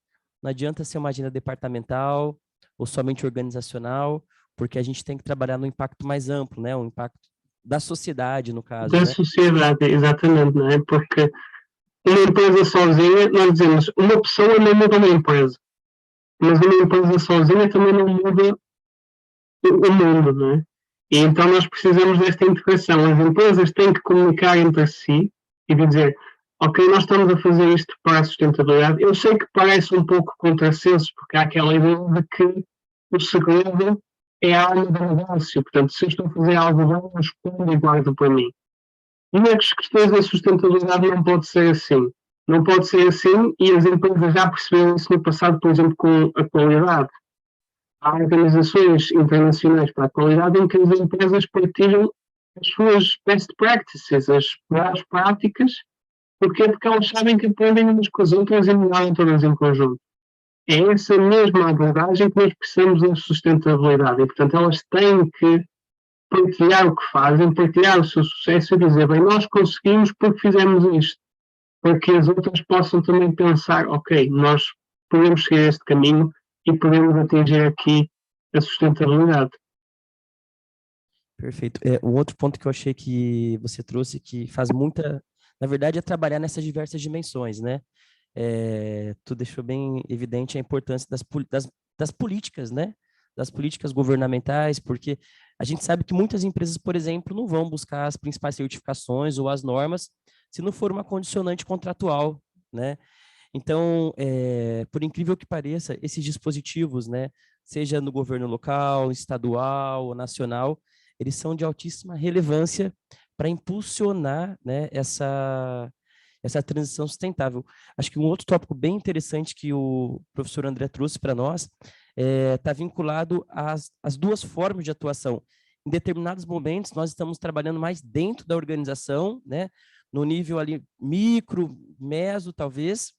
Não adianta ser uma agenda departamental ou somente organizacional, porque a gente tem que trabalhar no impacto mais amplo, né, o impacto da sociedade, no caso, Da né? sociedade, exatamente, não é? Porque uma empresa sozinha, nós dizemos, uma pessoa não muda uma empresa, mas uma empresa sozinha também não muda o mundo, não é? E então nós precisamos desta integração. As empresas têm que comunicar entre si e dizer, ok, nós estamos a fazer isto para a sustentabilidade. Eu sei que parece um pouco contrassenso, porque há aquela ideia de que o segredo é a alma do negócio. Portanto, se eu estou a fazer algo bom, eu escondo e guardo para mim. E nas questões da sustentabilidade não pode ser assim. Não pode ser assim e as empresas já perceberam isso no passado, por exemplo, com a qualidade. Há organizações internacionais para a qualidade em que as empresas partilham as suas best practices, as melhores práticas. Porquê? Porque elas sabem que aprendem umas com as outras e melhoram todas em conjunto. É essa mesma abordagem que nós precisamos da sustentabilidade. E, portanto, elas têm que partilhar o que fazem, partilhar o seu sucesso e dizer, bem, nós conseguimos porque fizemos isto. Para que as outras possam também pensar, ok, nós podemos seguir este caminho e podemos atingir aqui a sustentabilidade. Perfeito. Um outro ponto que eu achei que você trouxe que faz muita, na verdade, é trabalhar nessas diversas dimensões, né? Tu deixou bem evidente a importância das políticas, né? Das políticas governamentais, porque a gente sabe que muitas empresas, por exemplo, não vão buscar as principais certificações ou as normas se não for uma condicionante contratual, né? Então, por incrível que pareça, esses dispositivos, né, seja no governo local, estadual ou nacional, eles são de altíssima relevância para impulsionar, né, essa transição sustentável. Acho que um outro tópico bem interessante que o professor André trouxe para nós está vinculado às duas formas de atuação. Em determinados momentos, nós estamos trabalhando mais dentro da organização, né, no nível ali micro, meso, talvez,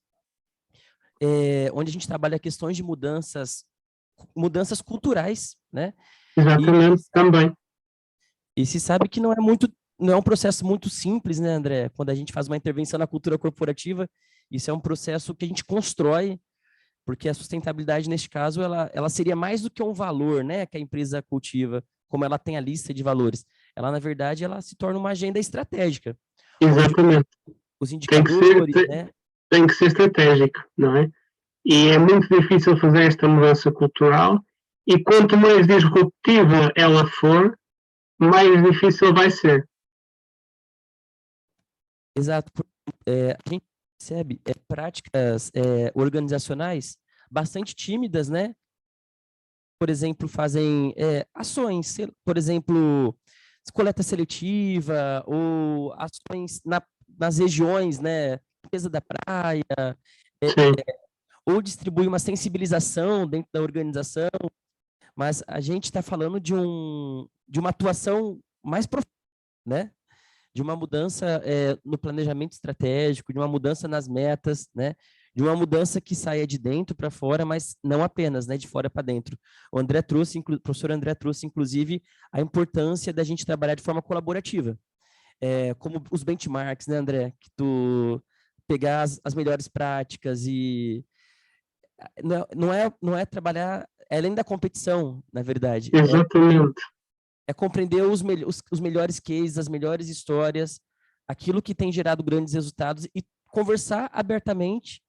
onde a gente trabalha questões de mudanças culturais, né? Exatamente, também. E se sabe que não é um processo muito simples, né, André? Quando a gente faz uma intervenção na cultura corporativa, isso é um processo que a gente constrói, porque a sustentabilidade, neste caso, ela seria mais do que um valor, né, que a empresa cultiva, como ela tem a lista de valores. Ela, na verdade, ela se torna uma agenda estratégica, onde Exatamente. os Tem que ser, indicadores, né? tem que ser estratégico, não é? E é muito difícil fazer esta mudança cultural, e quanto mais disruptiva ela for, mais difícil vai ser. Exato. A gente percebe práticas organizacionais bastante tímidas, né? Por exemplo, fazem ações, por exemplo, coleta seletiva ou ações nas regiões, né? Limpeza da praia, Sim, ou distribui uma sensibilização dentro da organização, mas a gente está falando de uma atuação mais profunda, né? De uma mudança no planejamento estratégico, de uma mudança nas metas, né? De uma mudança que saia de dentro para fora, mas não apenas, né? De fora para dentro. O professor André trouxe, inclusive, a importância da gente trabalhar de forma colaborativa, como os benchmarks, né, André? Que tu pegar as melhores práticas e não é trabalhar além da competição, na verdade, exatamente. é compreender os melhores cases, as melhores histórias, aquilo que tem gerado grandes resultados e conversar abertamente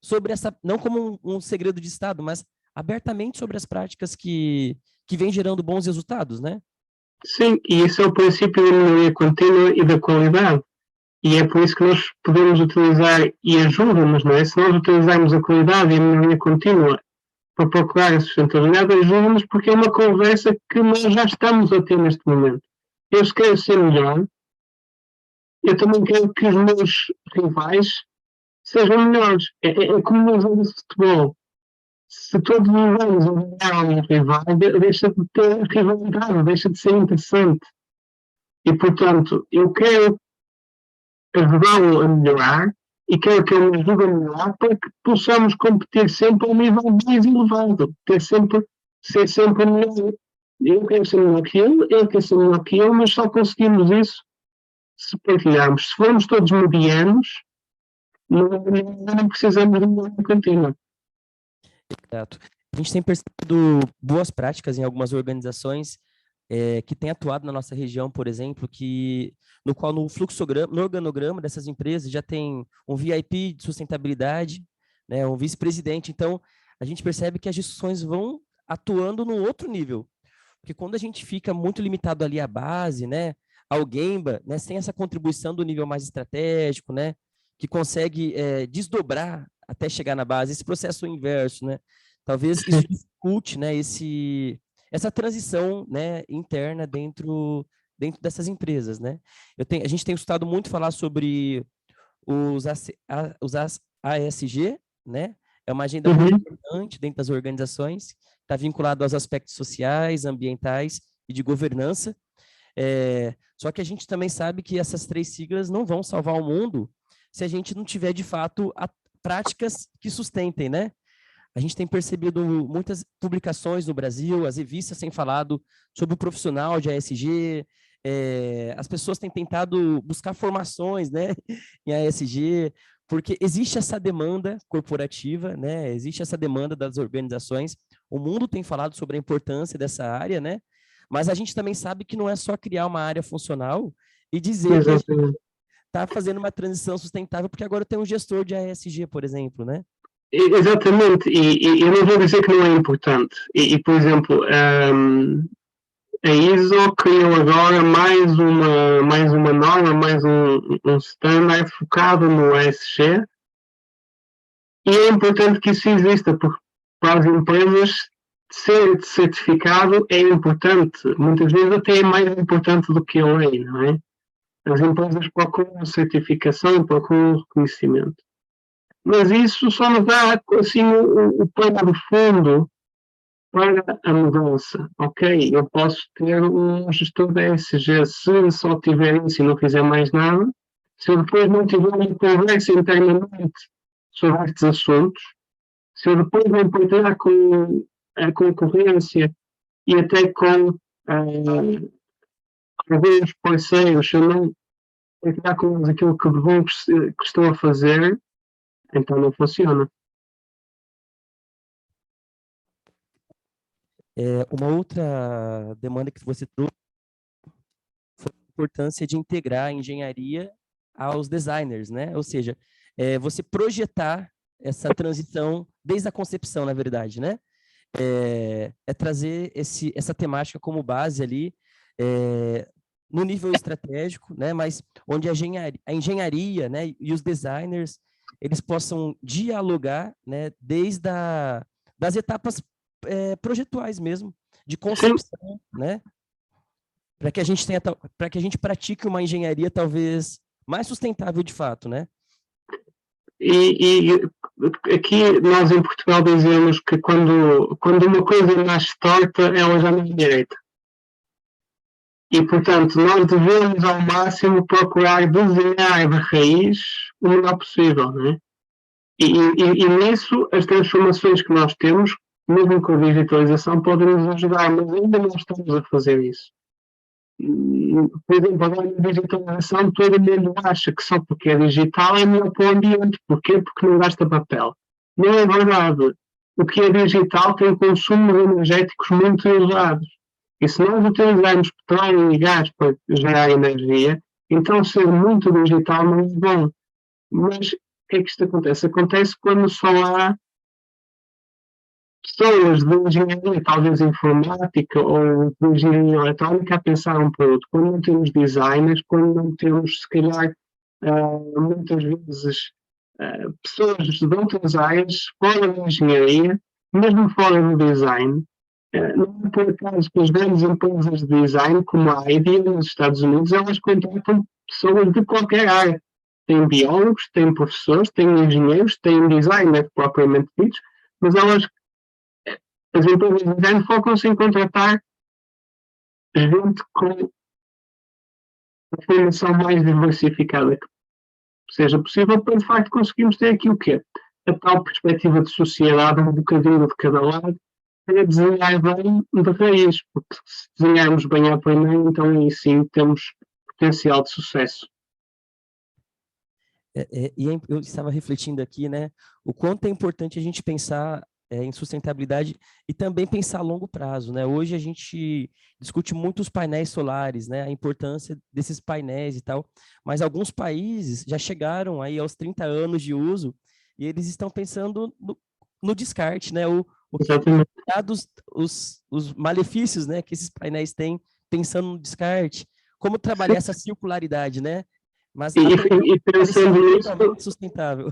sobre essa, não como um segredo de Estado, mas abertamente sobre as práticas que vêm gerando bons resultados, né? Sim, e isso é o princípio da melhoria contínua e da qualidade. E é por isso que nós podemos utilizar, e ajuda-nos, não é? Se nós utilizarmos a qualidade e a melhoria contínua para procurar a sustentabilidade, ajuda-nos porque é uma conversa que nós já estamos a ter neste momento. Eu se quero ser melhor, eu também quero que os meus rivais sejam melhores. É como no jogo de futebol. Se todos os anos ganhar um rival, deixa de ter rivalidade, deixa de ser interessante. E, portanto, eu quero ajudá-lo a melhorar e quero que ele me ajude a melhorar para que possamos competir sempre a um nível mais elevado, ser sempre melhor. Eu quero ser melhor que ele quer ser melhor que eu, mas só conseguimos isso se partilharmos. Se formos todos medianos, não precisamos de uma contínua. Exato. A gente tem percebido boas práticas em algumas organizações que têm atuado na nossa região, por exemplo, no qual no fluxograma, no organograma dessas empresas já tem um VIP de sustentabilidade, né, um vice-presidente. Então, a gente percebe que as discussões vão atuando num outro nível. Porque quando a gente fica muito limitado ali à base, né, ao Gemba, né, sem essa contribuição do nível mais estratégico, né, que consegue desdobrar até chegar na base, esse processo inverso, né, talvez isso dificulte, né, essa transição, né, interna dentro dessas empresas, né. A gente tem escutado muito falar sobre os ASG, né, é uma agenda muito importante dentro das organizações, está vinculado aos aspectos sociais, ambientais e de governança. Só que a gente também sabe que essas três siglas não vão salvar o mundo se a gente não tiver, de fato, práticas que sustentem, né? A gente tem percebido muitas publicações no Brasil, as revistas têm falado sobre o profissional de ASG, as pessoas têm tentado buscar formações, né, em ASG, porque existe essa demanda corporativa, né, existe essa demanda das organizações, o mundo tem falado sobre a importância dessa área, né, mas a gente também sabe que não é só criar uma área funcional e dizer que a gente Exatamente. está fazendo uma transição sustentável, porque agora tem um gestor de ASG, por exemplo, né? Exatamente, e eu não vou dizer que não é importante. Por exemplo, a ISO criou agora mais uma norma, mais um standard focado no ESG, e é importante que isso exista, porque para as empresas ser certificado é importante, muitas vezes até é mais importante do que a lei, não é? As empresas procuram certificação, procuram reconhecimento. Mas isso só nos dá assim, o pano de fundo para a mudança. Ok, eu posso ter um gestor da ESG se só tiver isso e não fizer mais nada. Se eu depois não tiver uma conversa internamente sobre estes assuntos, se eu depois não partilhar com a concorrência e até com alguns parceiros, se eu não partilhar com eles aquilo que estão a fazer, então não funciona. Uma outra demanda que você trouxe foi a importância de integrar a engenharia aos designers, né? Ou seja, você projetar essa transição desde a concepção, na verdade, né? Trazer essa temática como base ali, no nível estratégico, né? Mas onde a engenharia, né? E os designers, eles possam dialogar, né? Desde das etapas projetuais mesmo, de Sim, concepção, né? Para que a gente pratique uma engenharia talvez mais sustentável de fato, né? e aqui nós em Portugal dizemos que quando uma coisa nasce torta, ela já não é direita. E, portanto, nós devemos ao máximo procurar desenhar de raiz o melhor possível, não é? E nisso, as transformações que nós temos, mesmo com a digitalização, podem nos ajudar, mas ainda não estamos a fazer isso. Por exemplo, agora na digitalização, todo mundo acha que só porque é digital é melhor para o ambiente. Porquê? Porque não gasta papel. Não é verdade. O que é digital tem consumos energéticos muito elevados. E se nós utilizarmos petróleo e gás para gerar energia, então ser muito digital não é bom. Mas o que é que isto acontece? Acontece quando só há pessoas de engenharia, talvez informática ou de engenharia eletrónica, a pensar um para o outro. Quando não temos designers, quando não temos, se calhar, muitas vezes, pessoas de outras áreas, fora da engenharia, mesmo fora do design, não é por acaso que as grandes empresas de design, como a IBM nos Estados Unidos, elas contratam pessoas de qualquer área. Tem biólogos, tem professores, tem engenheiros, tem designers propriamente ditos, mas elas as empresas de design focam-se em contratar gente com a formação mais diversificada que seja possível para, de facto, conseguirmos ter aqui o quê? A tal perspectiva de sociedade, um bocadinho de cada lado, para desenhar bem de raiz, porque se desenharmos bem à primeira, então aí sim temos potencial de sucesso. Eu estava refletindo aqui, né, o quanto é importante a gente pensar em sustentabilidade e também pensar a longo prazo, né? Hoje a gente discute muito os painéis solares, né, a importância desses painéis e tal, mas alguns países já chegaram aí aos 30 anos de uso e eles estão pensando no descarte, né? O que, Exatamente. dados os malefícios, né, que esses painéis têm, pensando no descarte, como trabalhar essa circularidade, né? Mas E, até então, e pensando parecia nisso, totalmente sustentável.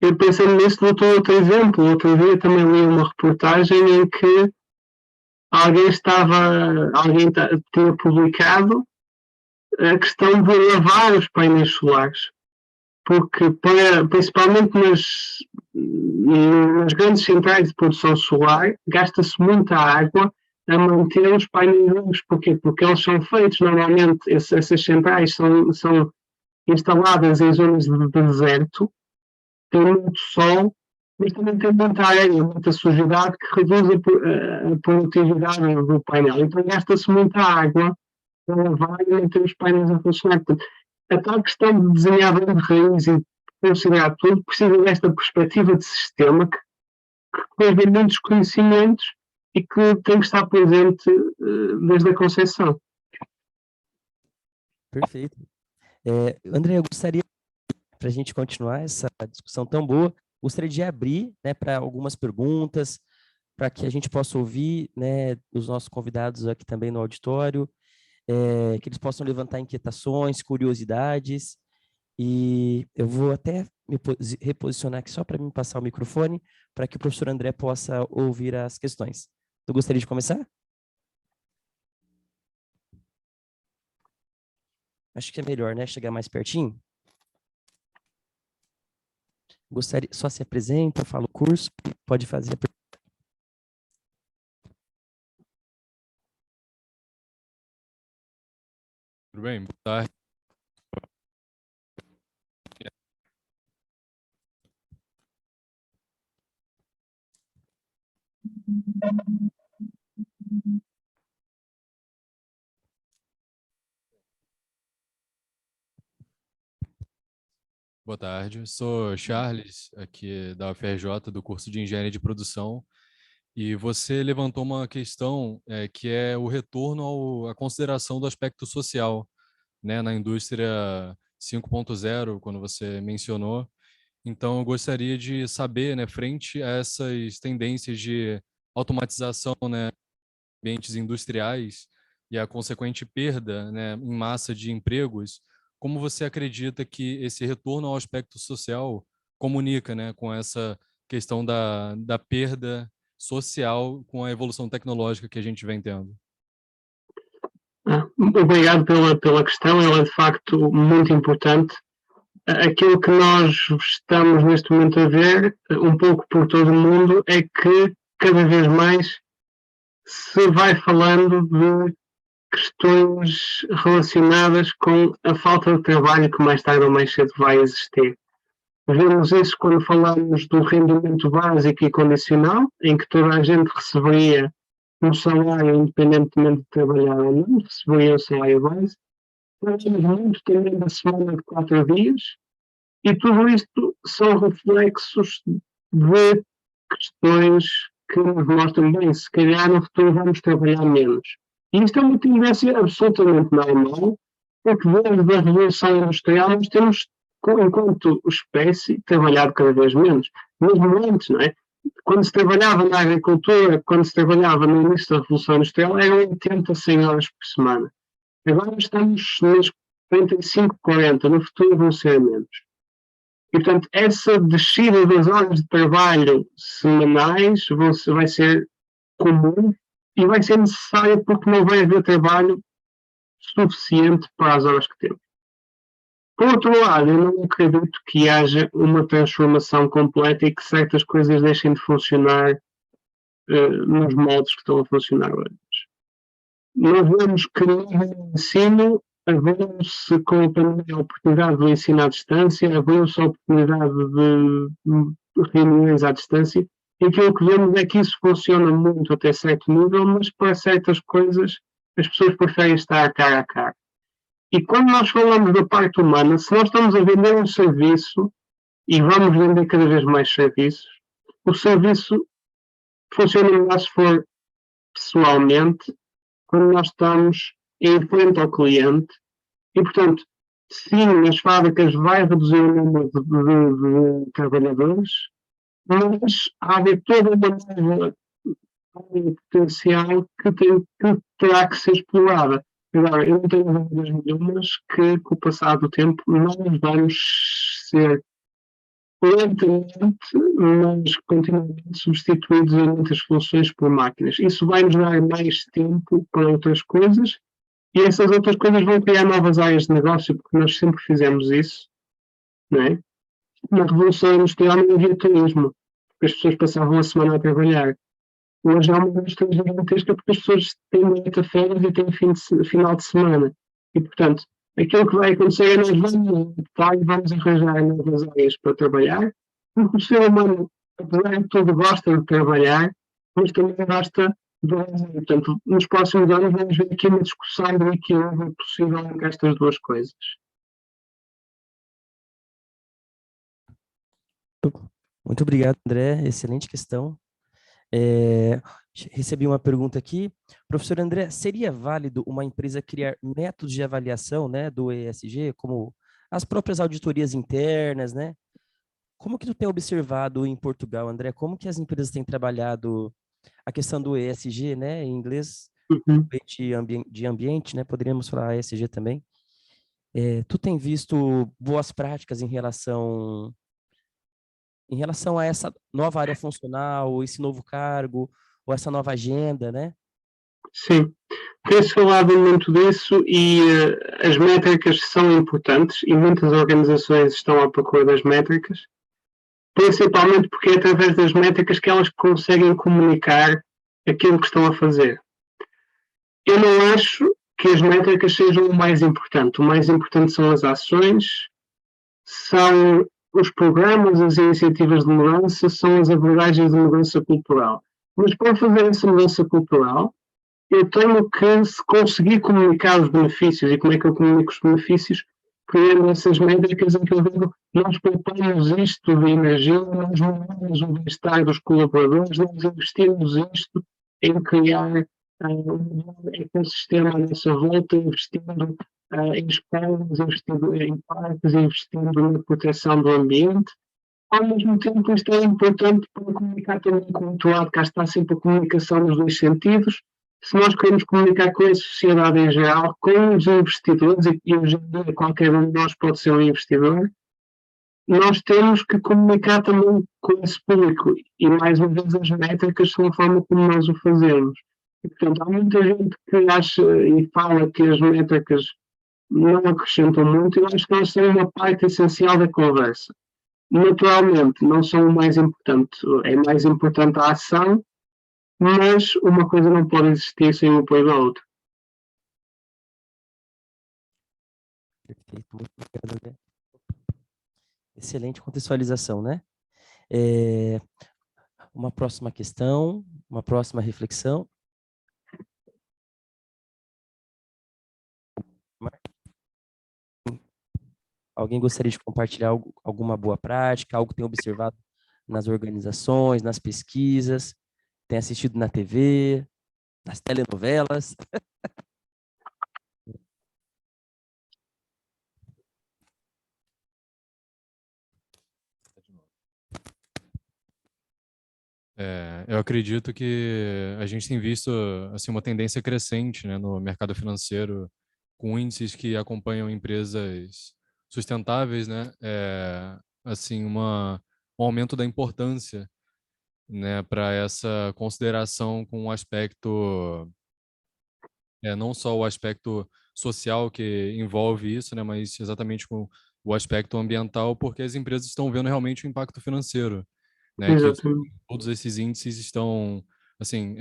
eu pensando nisso, dou outro exemplo. Outro dia também li uma reportagem em que alguém tinha publicado a questão de lavar os painéis solares, porque principalmente nas grandes centrais de produção solar gasta-se muita água a manter os painéis limpos. Porquê? Porque eles são feitos, normalmente, essas centrais são instaladas em zonas de deserto, tem muito sol, mas também tem muita areia, muita sujidade que reduz a produtividade do painel. Então gasta-se muita água para lavar e manter os painéis a funcionar. Portanto, a tal questão de desenhar bem de raiz e considerar tudo precisa desta perspectiva de sistema que tem muitos conhecimentos e que tem que estar presente desde a concepção. Perfeito. André, eu gostaria, para a gente continuar essa discussão tão boa, gostaria de abrir, né, para algumas perguntas, para que a gente possa ouvir, né, os nossos convidados aqui também no auditório, que eles possam levantar inquietações, curiosidades, e eu vou até me reposicionar aqui só para me passar o microfone, para que o professor André possa ouvir as questões. Tu gostaria de começar? Acho que é melhor, né? Chegar mais pertinho. Gostaria, só se apresenta, fala o curso, pode fazer a pergunta. Tudo bem? Boa tarde. Boa tarde, sou Charles, aqui da UFRJ, do curso de Engenharia de Produção, e você levantou uma questão que é o retorno à consideração do aspecto social, né, na indústria 5.0, quando você mencionou. Então, eu gostaria de saber, né, frente a essas tendências de automatização, né, ambientes industriais e a consequente perda, né, em massa de empregos, como você acredita que esse retorno ao aspecto social comunica, né, com essa questão da perda social com a evolução tecnológica que a gente vem tendo? Obrigado pela questão, ela é de facto muito importante. Aquilo que nós estamos neste momento a ver, um pouco por todo o mundo, é que cada vez mais se vai falando de questões relacionadas com a falta de trabalho que mais tarde ou mais cedo vai existir. Vemos isso quando falamos do rendimento básico e condicional, em que toda a gente receberia um salário independentemente de trabalhar ou não, receberia o salário base. Falamos muito também da semana de 4 dias, e tudo isto são reflexos de questões que nos mostram bem, se calhar no futuro vamos trabalhar menos. E isto é uma tendência absolutamente normal, porque desde a Revolução Industrial nós temos, enquanto espécie, trabalhado cada vez menos. Mesmo antes, não é? Quando se trabalhava na agricultura, quando se trabalhava no início da Revolução Industrial, eram 80, 100 horas por semana. Agora estamos nas 45, 40, no futuro vão ser menos. E, portanto, essa descida das horas de trabalho semanais vai ser comum e vai ser necessária porque não vai haver trabalho suficiente para as horas que temos. Por outro lado, eu não acredito que haja uma transformação completa e que certas coisas deixem de funcionar nos moldes que estão a funcionar hoje. Nós vemos que no ensino abriu-se com a pandemia a oportunidade do ensino à distância, abriu-se a oportunidade de reuniões à distância, e aquilo que vemos é que isso funciona muito até certo nível, mas para certas coisas as pessoas preferem estar cara a cara. E quando nós falamos da parte humana, se nós estamos a vender um serviço, e vamos vender cada vez mais serviços, o serviço funciona melhor se for pessoalmente, quando nós estamos em frente ao cliente, e, portanto, sim, nas fábricas vai reduzir o número de trabalhadores, mas há de toda uma nova área potencial que terá que ser explorada. Agora, eu não tenho dúvidas nenhumas que, com o passar do tempo, nós vamos ser lentamente, mas continuamente substituídos em muitas funções por máquinas. Isso vai nos dar mais tempo para outras coisas, e essas outras coisas vão criar novas áreas de negócio, porque nós sempre fizemos isso, não é? Na Revolução Industrial não havia turismo, porque as pessoas passavam a semana a trabalhar. Hoje há uma indústria gigantesca porque as pessoas têm direito a férias e têm final de semana. E, portanto, aquilo que vai acontecer é nós vamos adaptar e vamos arranjar novas áreas para trabalhar, porque o ser humano, apesar de tudo, gosta de trabalhar, mas também gosta de lazer. Portanto, nos próximos anos vamos ver aqui uma discussão do equilíbrio possível entre estas duas coisas. Muito obrigado, André. Excelente questão. É, recebi uma pergunta aqui. Professor André, seria válido uma empresa criar métodos de avaliação, né, do ESG, como as próprias auditorias internas, né? Como que tu tem observado em Portugal, André? Como que as empresas têm trabalhado a questão do ESG, né, em inglês, Uhum. de ambiente, né? Poderíamos falar ESG também. Tu tem visto boas práticas em relação a essa nova área funcional, esse novo cargo, ou essa nova agenda, né? Sim, tem-se falado muito disso e as métricas são importantes e muitas organizações estão à procura das métricas, principalmente porque é através das métricas que elas conseguem comunicar aquilo que estão a fazer. Eu não acho que as métricas sejam o mais importante. O mais importante são as ações, são os programas, as iniciativas de mudança, são as abordagens de mudança cultural. Mas para fazer essa mudança cultural, eu tenho que conseguir comunicar os benefícios. E como é que eu comunico os benefícios? criando essas métricas em que eu digo, nós poupamos isto de energia, nós melhoramos o bem-estar dos colaboradores, nós investimos isto em criar um ecossistema à nossa volta, investindo em escolas, investindo em parques, investindo na proteção do ambiente. Ao mesmo tempo, isto é importante para comunicar também com o outro lado, cá está sempre a comunicação nos dois sentidos. Se nós queremos comunicar com a sociedade em geral, com os investidores, e hoje em dia qualquer um de nós pode ser um investidor, nós temos que comunicar também com esse público. E, mais uma vez, as métricas são a forma como nós o fazemos. E, portanto, há muita gente que acha e fala que as métricas não acrescentam muito, e eu acho que elas são uma parte essencial da conversa. Naturalmente, não são o mais importante. É mais importante a ação, mas uma coisa não pode existir sem o apoio da outra. Perfeito, muito obrigado, André. Excelente contextualização, né? Uma próxima questão, uma próxima reflexão. Alguém gostaria de compartilhar alguma boa prática, algo que tem observado nas organizações, nas pesquisas, tem assistido na TV, nas telenovelas? Eu acredito que a gente tem visto assim, uma tendência crescente, né, no mercado financeiro, com índices que acompanham empresas sustentáveis, né, assim, um aumento da importância, né, para essa consideração com o aspecto, não só o aspecto social que envolve isso, né, mas exatamente com o aspecto ambiental, porque as empresas estão vendo realmente o impacto financeiro, né, que Exatamente. todos esses índices estão, assim,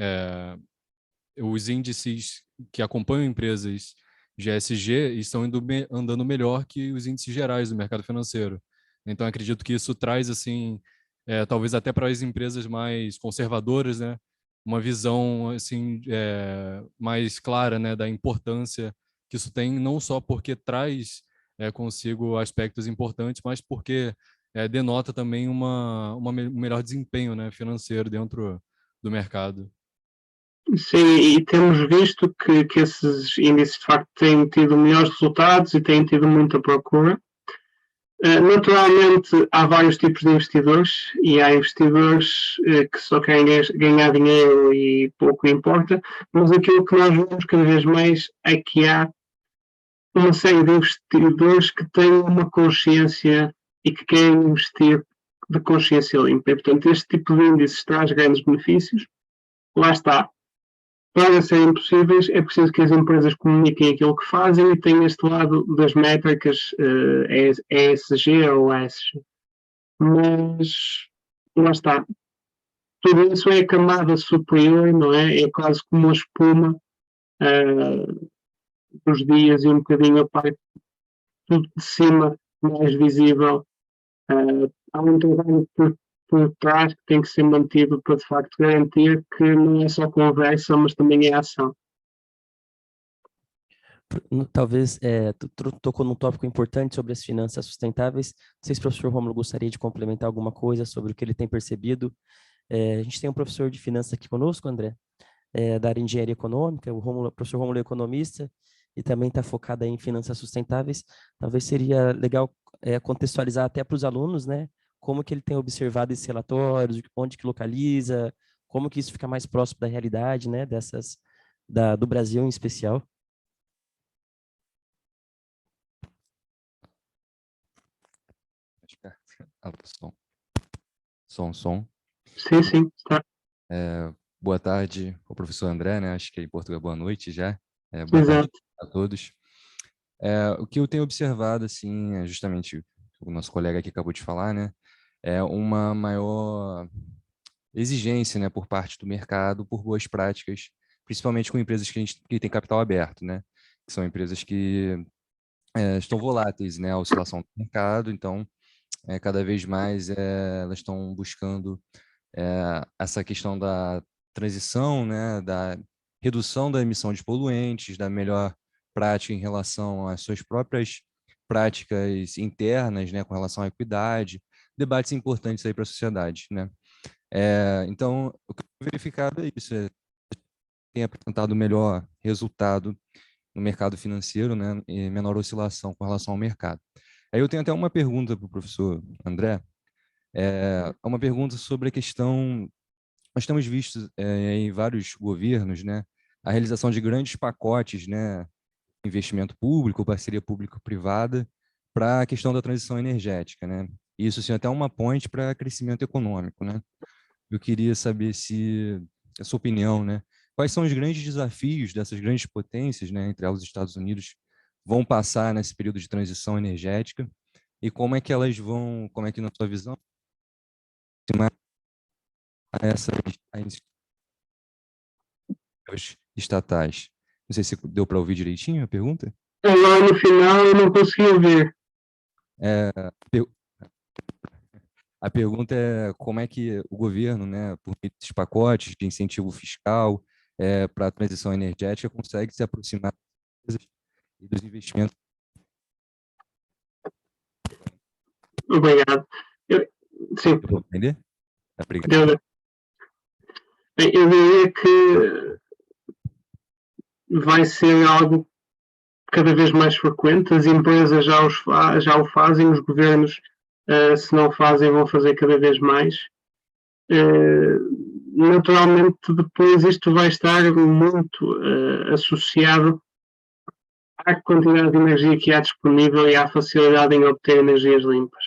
os índices que acompanham empresas de ESG estão andando melhor que os índices gerais do mercado financeiro. Então, acredito que isso traz, assim, talvez até para as empresas mais conservadoras, né, uma visão, assim, mais clara, né, da importância que isso tem, não só porque traz consigo aspectos importantes, mas porque denota também um melhor desempenho, né, financeiro dentro do mercado. Sim, e temos visto que esses índices de facto têm tido melhores resultados e têm tido muita procura. Naturalmente, há vários tipos de investidores e há investidores que só querem ganhar dinheiro e pouco importa, mas aquilo que nós vemos cada vez mais é que há uma série de investidores que têm uma consciência e que querem investir de consciência limpa. E, portanto, este tipo de índices traz grandes benefícios. Lá está. Para serem possíveis, é preciso que as empresas comuniquem aquilo que fazem e tenham este lado das métricas ESG ou ESG. Mas, lá está. Tudo isso é a camada superior, não é? É quase como uma espuma dos dias e um bocadinho a parte tudo de cima mais visível. Há um trabalho por trás que tem que ser mantido para de facto garantir que não é só conversa, mas também é ação. Talvez tocou num tópico importante sobre as finanças sustentáveis. Não sei se o professor Rômulo gostaria de complementar alguma coisa sobre o que ele tem percebido. A gente tem um professor de finanças aqui conosco, André, da área de engenharia econômica, o professor Rômulo é economista e também está focado aí em finanças sustentáveis. Talvez seria legal contextualizar até para os alunos, né, como que ele tem observado esses relatórios, onde que localiza, como que isso fica mais próximo da realidade, né, do Brasil em especial. Som. Sim, está. Boa tarde ao professor André, né? Acho que em Portugal boa noite já. Boa Exato. tarde a todos. O que eu tenho observado, assim, é justamente o nosso colega aqui acabou de falar, né? É uma maior exigência, né, por parte do mercado por boas práticas, principalmente com empresas que têm capital aberto, né? Que são empresas que estão voláteis, né? A oscilação do mercado, então cada vez mais elas estão buscando essa questão da transição, né, da redução da emissão de poluentes, da melhor prática em relação às suas próprias práticas internas, né, com relação à equidade, debates importantes aí para a sociedade, né? Então, o que eu tenho verificado é isso, tem apresentado melhor resultado no mercado financeiro, né, e menor oscilação com relação ao mercado. Aí eu tenho até uma pergunta para o professor André, uma pergunta sobre a questão, nós temos visto em vários governos, né, a realização de grandes pacotes, né, investimento público, parceria público-privada, para a questão da transição energética, né? Isso, assim, até uma ponte para crescimento econômico, né? Eu queria saber se, a sua opinião, né? Quais são os grandes desafios dessas grandes potências, né, entre elas os Estados Unidos, vão passar nesse período de transição energética e como é que elas vão, como é que, na sua visão, a essas estatais? Não sei se deu para ouvir direitinho a pergunta. Lá no final eu não consegui ouvir. A pergunta é como é que o governo, né, por meio desses pacotes de incentivo fiscal para a transição energética, consegue se aproximar das empresas e dos investimentos. Obrigado. Sim, Deu para entender? Obrigado. deu. Bem, eu diria que vai ser algo cada vez mais frequente. As empresas já o fazem, os governos, se não fazem, vão fazer cada vez mais. Naturalmente, depois isto vai estar muito associado à quantidade de energia que há disponível e à facilidade em obter energias limpas.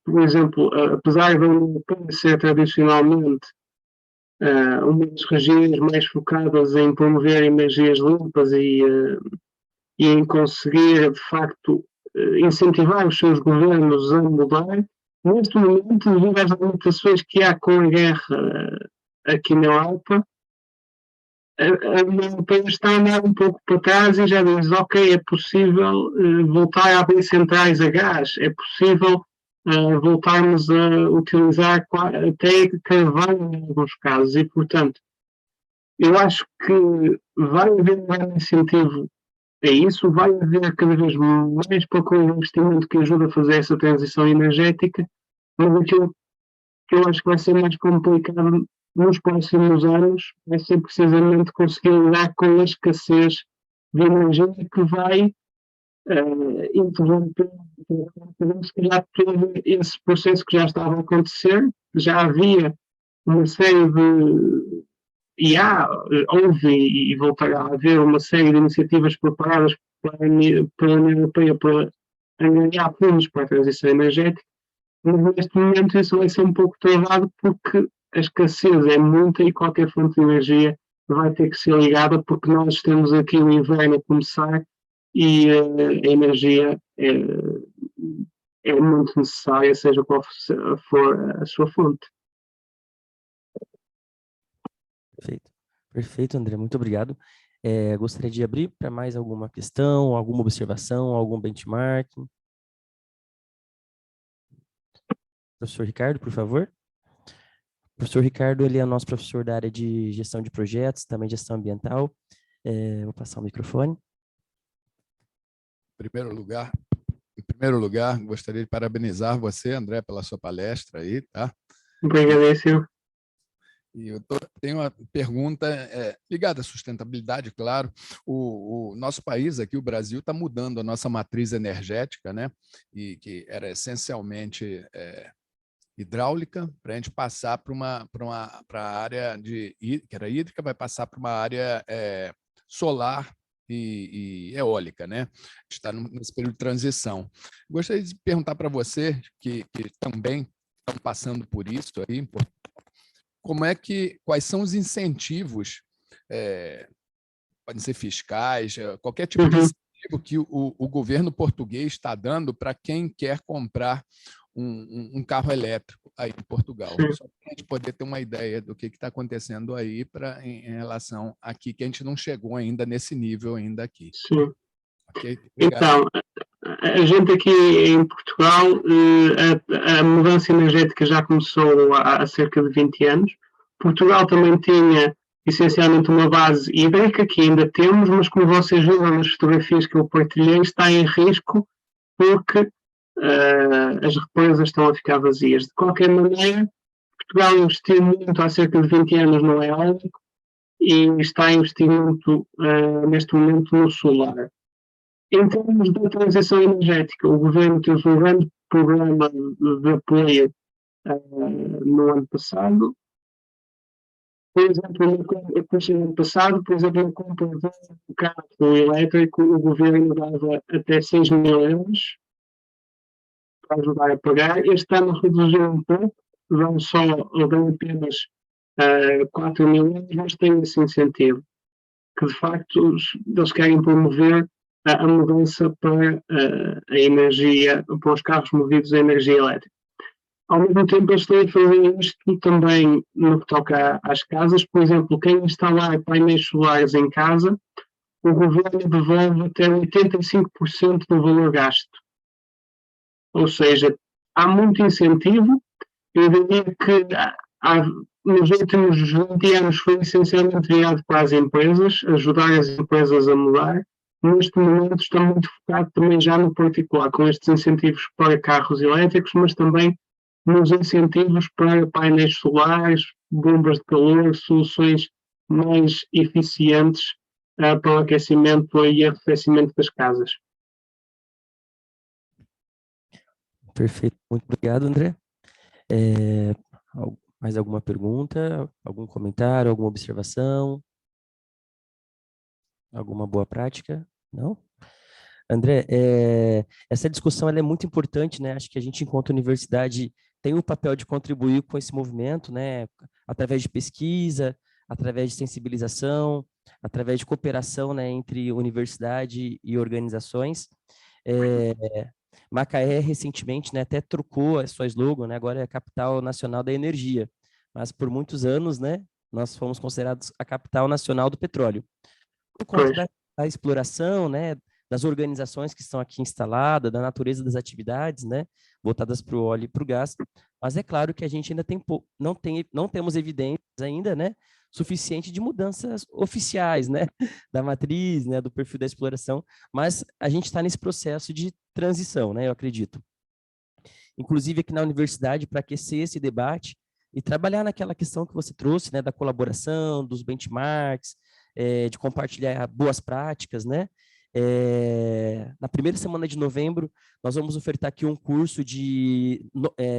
Por exemplo, apesar da União Europeia ser tradicionalmente uma das regiões mais focadas em promover energias limpas e em conseguir, de facto, incentivar os seus governos a mudar, neste momento, devido às limitações que há com a guerra aqui na Europa, a União Europeia está a andar um pouco para trás e já diz, ok, é possível voltar a abrir centrais a gás, é possível voltarmos a utilizar até carvão em alguns casos e, portanto, eu acho que vai haver um grande incentivo a isso, vai haver cada vez mais pouco investimento que ajude a fazer essa transição energética, mas aquilo que eu acho que vai ser mais complicado nos próximos anos vai ser precisamente conseguir lidar com a escassez de energia que vai interromper, se calhar, todo esse processo que já estava a acontecer. Já havia uma série de. Houve e voltará a haver uma série de iniciativas preparadas pela União Europeia para angariar fundos para a transição energética, mas neste momento isso vai ser um pouco travado porque a escassez é muita e qualquer fonte de energia vai ter que ser ligada porque nós temos aqui o inverno a começar e a energia é muito necessária, seja qual for a sua fonte. Perfeito. Perfeito, André. Muito obrigado. Gostaria de abrir para mais alguma questão, alguma observação, algum benchmarking. Professor Ricardo, por favor. O professor Ricardo, ele é nosso professor da área de gestão de projetos, também gestão ambiental. Vou passar o microfone. Em primeiro lugar, gostaria de parabenizar você, André, pela sua palestra aí, tá? Obrigadíssimo. E eu tenho uma pergunta ligada à sustentabilidade, claro. O nosso país aqui, o Brasil, está mudando a nossa matriz energética, né? E que era essencialmente hidráulica, para a gente passar para a área que era hídrica, vai passar para uma área solar e eólica, né? A gente está nesse período de transição. Gostaria de perguntar para você, que também estão passando por isso aí, quais são os incentivos, podem ser fiscais, qualquer tipo de incentivo que o governo português está dando para quem quer comprar um carro elétrico aí em Portugal. Sim. Só para a gente poder ter uma ideia do que está acontecendo aí em relação aqui, que a gente não chegou ainda nesse nível ainda aqui. Sim. Okay? Então, a gente aqui em Portugal, a mudança energética já começou há cerca de 20 anos. Portugal também tinha essencialmente uma base hídrica que ainda temos, mas como vocês viram nas fotografias que eu partilhei, está em risco porque as represas estão a ficar vazias. De qualquer maneira, Portugal investiu muito há cerca de 20 anos no eólico e está a investir muito neste momento no solar. Em termos de transição energética, o governo teve um grande programa de apoio no ano passado. Por exemplo, no ano passado, por exemplo, na compra de um carro elétrico, o governo dava até 6 mil euros para ajudar a pagar. Este ano reduziu um pouco, dão apenas 4 mil euros, mas tem esse incentivo, que de facto eles querem promover a mudança para a energia, para os carros movidos a energia elétrica. Ao mesmo tempo, eu estou a fazer isto também no que toca às casas. Por exemplo, quem instalar painéis solares em casa, o governo devolve até 85% do valor gasto. Ou seja, há muito incentivo. Eu diria que nos últimos 20 anos foi essencialmente virado para as empresas, ajudar as empresas a mudar. Neste momento está muito focado também já no particular, com estes incentivos para carros elétricos, mas também nos incentivos para painéis solares, bombas de calor, soluções mais eficientes para o aquecimento e arrefecimento das casas. Perfeito, muito obrigado, André. Mais alguma pergunta, algum comentário, alguma observação? Alguma boa prática? Não? André, essa discussão ela é muito importante, né? Acho que a gente, enquanto universidade, tem o papel de contribuir com esse movimento, né? Através de pesquisa, através de sensibilização, através de cooperação, né, entre universidade e organizações. Macaé, recentemente, né, até trocou a sua slogan, né? Agora é a capital nacional da energia. Mas por muitos anos, né, nós fomos considerados a capital nacional do petróleo. Por conta da exploração, né, das organizações que estão aqui instaladas, da natureza das atividades, né, voltadas para o óleo e para o gás. Mas é claro que a gente ainda não temos evidências ainda, né, suficiente de mudanças oficiais, né, da matriz, né, do perfil da exploração, mas a gente está nesse processo de transição, né, eu acredito. Inclusive aqui na universidade, para aquecer esse debate e trabalhar naquela questão que você trouxe, né, da colaboração, dos benchmarks, de compartilhar boas práticas, né? Na primeira semana de novembro, nós vamos ofertar aqui um curso de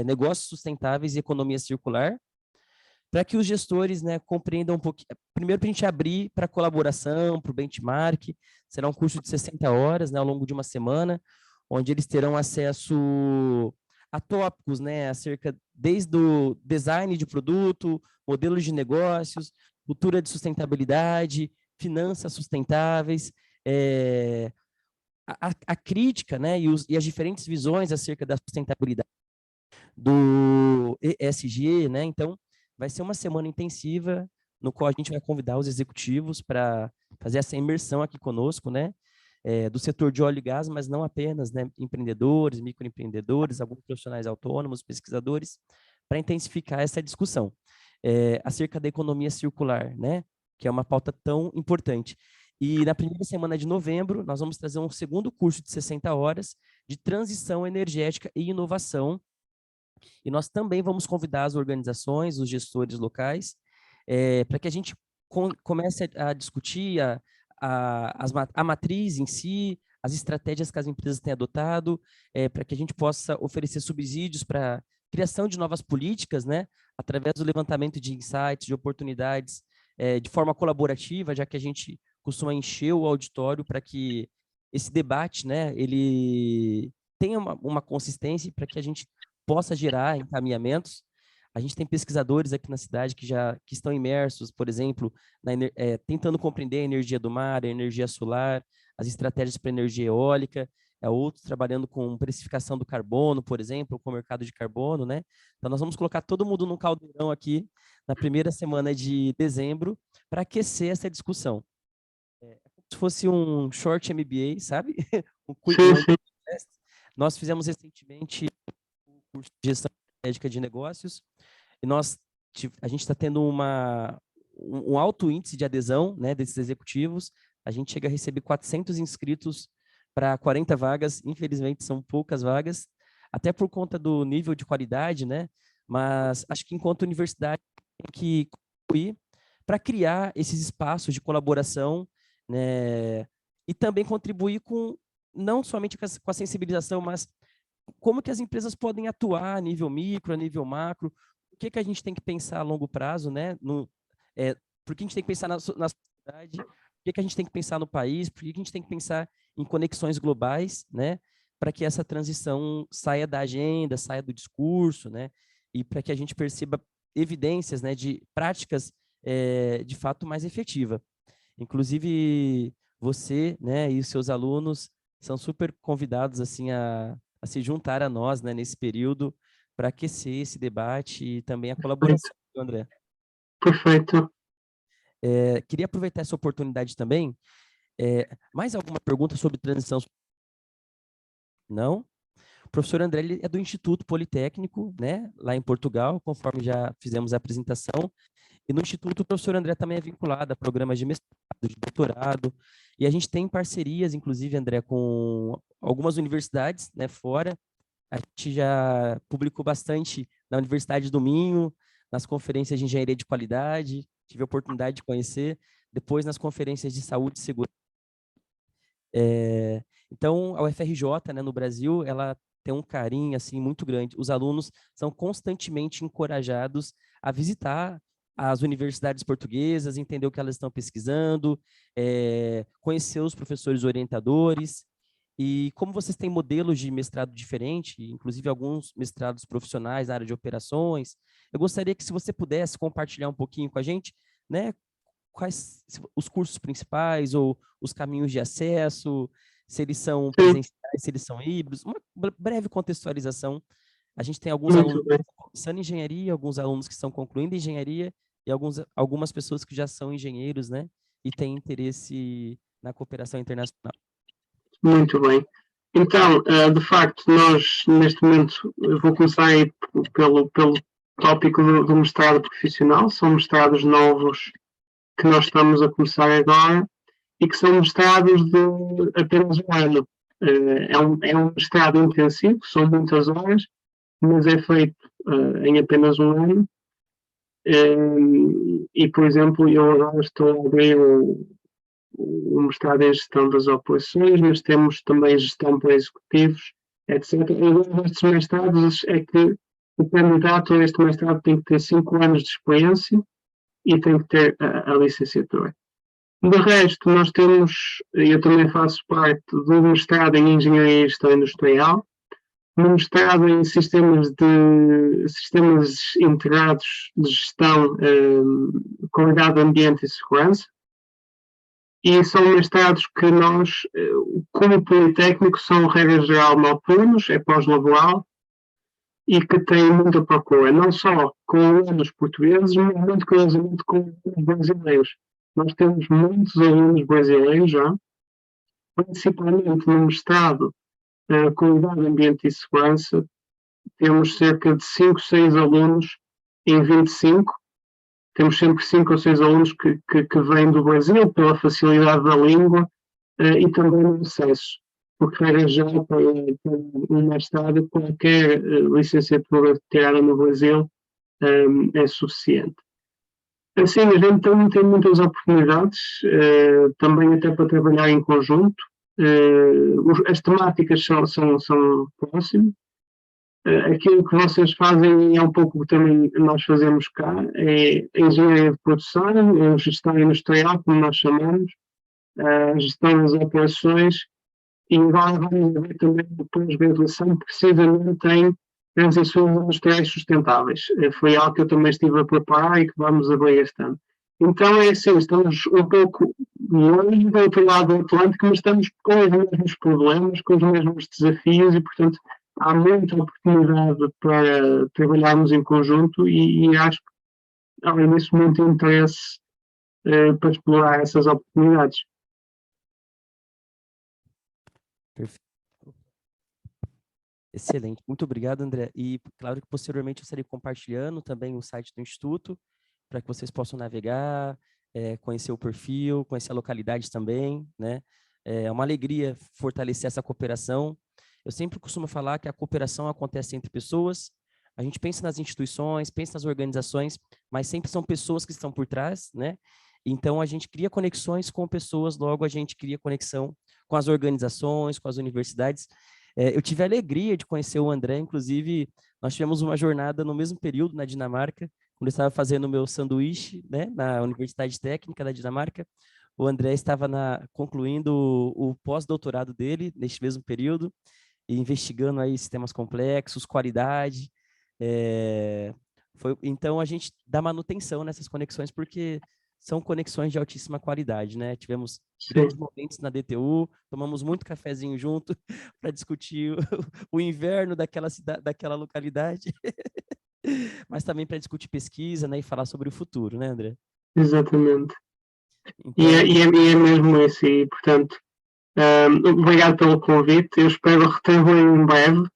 negócios sustentáveis e economia circular, para que os gestores, né, compreendam um pouquinho. Primeiro, para a gente abrir para colaboração, para o benchmark. Será um curso de 60 horas, né, ao longo de uma semana, onde eles terão acesso a tópicos, né, acerca desde o design de produto, modelos de negócios, cultura de sustentabilidade, finanças sustentáveis, a crítica, né, e as diferentes visões acerca da sustentabilidade do ESG, né? Então, vai ser uma semana intensiva no qual a gente vai convidar os executivos para fazer essa imersão aqui conosco, né? Do setor de óleo e gás, mas não apenas, né? Empreendedores, microempreendedores, alguns profissionais autônomos, pesquisadores, para intensificar essa discussão acerca da economia circular, né? Que é uma pauta tão importante. E na primeira semana de novembro, nós vamos trazer um segundo curso de 60 horas de transição energética e inovação. E nós também vamos convidar as organizações, os gestores locais, para que a gente comece a discutir a matriz em si, as estratégias que as empresas têm adotado, para que a gente possa oferecer subsídios para criação de novas políticas, né, através do levantamento de insights, de oportunidades, de forma colaborativa, já que a gente costuma encher o auditório para que esse debate, né, ele tenha uma consistência para que a gente possa gerar encaminhamentos. A gente tem pesquisadores aqui na cidade que estão imersos, por exemplo, tentando compreender a energia do mar, a energia solar, as estratégias para energia eólica, outros trabalhando com precificação do carbono, por exemplo, com o mercado de carbono, né? Então, nós vamos colocar todo mundo num caldeirão aqui na primeira semana de dezembro para aquecer essa discussão. É como se fosse um short MBA, sabe? Nós fizemos recentemente o curso de gestão estratégica de negócios e a gente está tendo um alto índice de adesão, né, desses executivos. A gente chega a receber 400 inscritos para 40 vagas, infelizmente são poucas vagas, até por conta do nível de qualidade, né? Mas acho que enquanto universidade tem que contribuir para criar esses espaços de colaboração, né? E também contribuir com, não somente com a sensibilização, mas como que as empresas podem atuar a nível micro, a nível macro, o que a gente tem que pensar a longo prazo, né? Por que a gente tem que pensar na sociedade, por que a gente tem que pensar no país, por que a gente tem que pensar em conexões globais, né? Para que essa transição saia da agenda, saia do discurso, né? E para que a gente perceba evidências, né, de práticas de fato mais efetiva. Inclusive, você, né, e os seus alunos são super convidados assim a se juntar a nós, né, nesse período para aquecer esse debate e também a colaboração, André. Perfeito. Queria aproveitar essa oportunidade também. Mais alguma pergunta sobre transição? Não? O professor André ele é do Instituto Politécnico, né, lá em Portugal, conforme já fizemos a apresentação. E no Instituto, o professor André também é vinculado a programas de mestrado, de doutorado. E a gente tem parcerias, inclusive, André, com algumas universidades, né, fora. A gente já publicou bastante na Universidade do Minho, nas conferências de engenharia de qualidade, tive a oportunidade de conhecer, depois nas conferências de saúde e segurança. Então, a UFRJ, né, no Brasil, ela tem um carinho assim muito grande. Os alunos são constantemente encorajados a visitar as universidades portuguesas, entender o que elas estão pesquisando, conhecer os professores orientadores. E como vocês têm modelos de mestrado diferente, inclusive alguns mestrados profissionais na área de operações, eu gostaria que se você pudesse compartilhar um pouquinho com a gente, né, quais os cursos principais ou os caminhos de acesso, se eles são presenciais, se eles são híbridos, uma breve contextualização. A gente tem alguns alunos que estão começando engenharia, alguns alunos que estão concluindo engenharia e algumas pessoas que já são engenheiros, né, e têm interesse na cooperação internacional. Muito bem. Então, de facto, nós, neste momento, eu vou começar aí pelo tópico do mestrado profissional. São mestrados novos que nós estamos a começar agora e que são mestrados de apenas um ano. É um mestrado intensivo, são muitas horas, mas é feito em apenas um ano. E, por exemplo, eu agora estou a abrir o mestrado em gestão das operações, mas temos também gestão para executivos, etc. E um destes mestrados é que o candidato a este mestrado tem que ter 5 anos de experiência e tem que ter a licenciatura. De resto, nós temos, eu também faço parte do mestrado em Engenharia e Gestão Industrial, no mestrado em sistemas integrados de gestão, qualidade, ambiente e segurança. E são mestrados que nós, como Politécnico, são regra geral noturnos, é pós-laboral, e que têm muita procura, não só com alunos portugueses, mas muito curiosamente com alunos brasileiros. Nós temos muitos alunos brasileiros já, principalmente no mestrado Qualidade, Ambiente e Segurança, temos cerca de 5, 6 alunos em 25. Temos sempre 5 ou 6 alunos que vêm do Brasil pela facilidade da língua e também no acesso, porque regra já para um mestrado, qualquer licenciatura tirada no Brasil é suficiente. Assim, a gente também tem muitas oportunidades, também até para trabalhar em conjunto. As temáticas são próximas. Aquilo que vocês fazem é um pouco o que também nós fazemos cá, é engenharia de produção, gestão industrial, como nós chamamos, gestão das operações, e agora vamos ver também depois graduação, precisamente em transições industriais sustentáveis. Foi algo que eu também estive a preparar e que vamos abrir este ano. Então é assim, estamos um pouco longe do outro lado do Atlântico, mas estamos com os mesmos problemas, com os mesmos desafios e, portanto, há muita oportunidade para trabalharmos em conjunto e acho que, além disso, muito interesse para explorar essas oportunidades. Perfeito. Excelente. Muito obrigado, André. E claro que posteriormente eu estarei compartilhando também o site do Instituto, para que vocês possam navegar, conhecer o perfil, conhecer a localidade também, né? É uma alegria fortalecer essa cooperação. Eu sempre costumo falar que a cooperação acontece entre pessoas. A gente pensa nas instituições, pensa nas organizações, mas sempre são pessoas que estão por trás, né? Então, a gente cria conexões com pessoas, logo a gente cria conexão com as organizações, com as universidades. Eu tive a alegria de conhecer o André, inclusive, nós tivemos uma jornada no mesmo período na Dinamarca, quando eu estava fazendo o meu sanduíche, né, na Universidade Técnica da Dinamarca. O André estava concluindo o pós-doutorado dele, neste mesmo período, e investigando aí sistemas complexos, qualidade. Então, a gente dá manutenção nessas conexões, porque são conexões de altíssima qualidade, né? Tivemos grandes momentos na DTU, tomamos muito cafezinho junto para discutir o inverno daquela localidade, mas também para discutir pesquisa, né, e falar sobre o futuro, né, André? Exatamente. Então, E é mesmo isso, e portanto, obrigado pelo convite, eu espero retê-lo em breve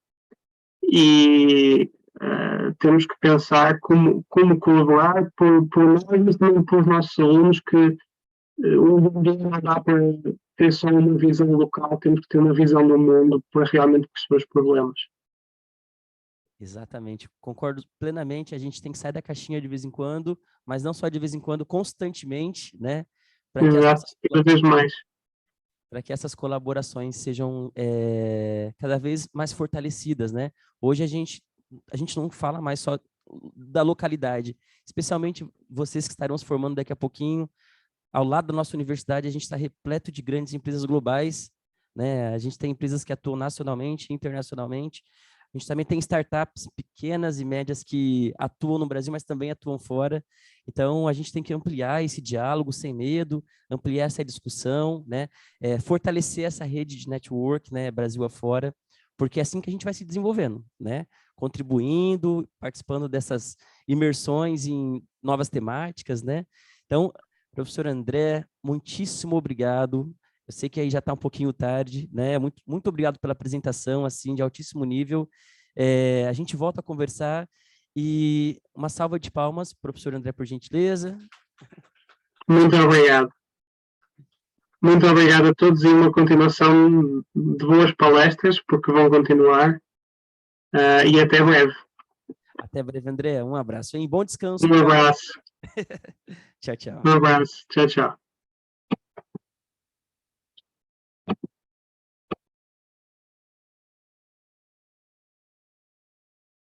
e temos que pensar como colaborar por nós, mas também por os nossos alunos, que hoje em dia não dá para ter só uma visão local, temos que ter uma visão do mundo para realmente perceber os problemas. exatamente, concordo plenamente, a gente tem que sair da caixinha de vez em quando, mas não só de vez em quando, constantemente, né? Exato, cada vez mais. Para que essas colaborações sejam cada vez mais fortalecidas, né? Hoje a gente não fala mais só da localidade, especialmente vocês que estarão se formando daqui a pouquinho. Ao lado da nossa universidade, a gente está repleto de grandes empresas globais, né? A gente tem empresas que atuam nacionalmente, internacionalmente. A gente também tem startups pequenas e médias que atuam no Brasil, mas também atuam fora. Então, a gente tem que ampliar esse diálogo sem medo, ampliar essa discussão, né? Fortalecer essa rede de network, né? Brasil afora, porque é assim que a gente vai se desenvolvendo, né? Contribuindo, participando dessas imersões em novas temáticas, né? Então, professor André, muitíssimo obrigado. Eu sei que aí já está um pouquinho tarde, né? Muito obrigado pela apresentação, assim, de altíssimo nível. A gente volta a conversar e uma salva de palmas, professor André, por gentileza. Muito obrigado. Muito obrigado a todos e uma continuação de boas palestras, porque vão continuar. E até breve. Até breve, André. Um abraço, hein? Bom descanso. Um abraço. Tchau, tchau. Um abraço. Tchau, tchau.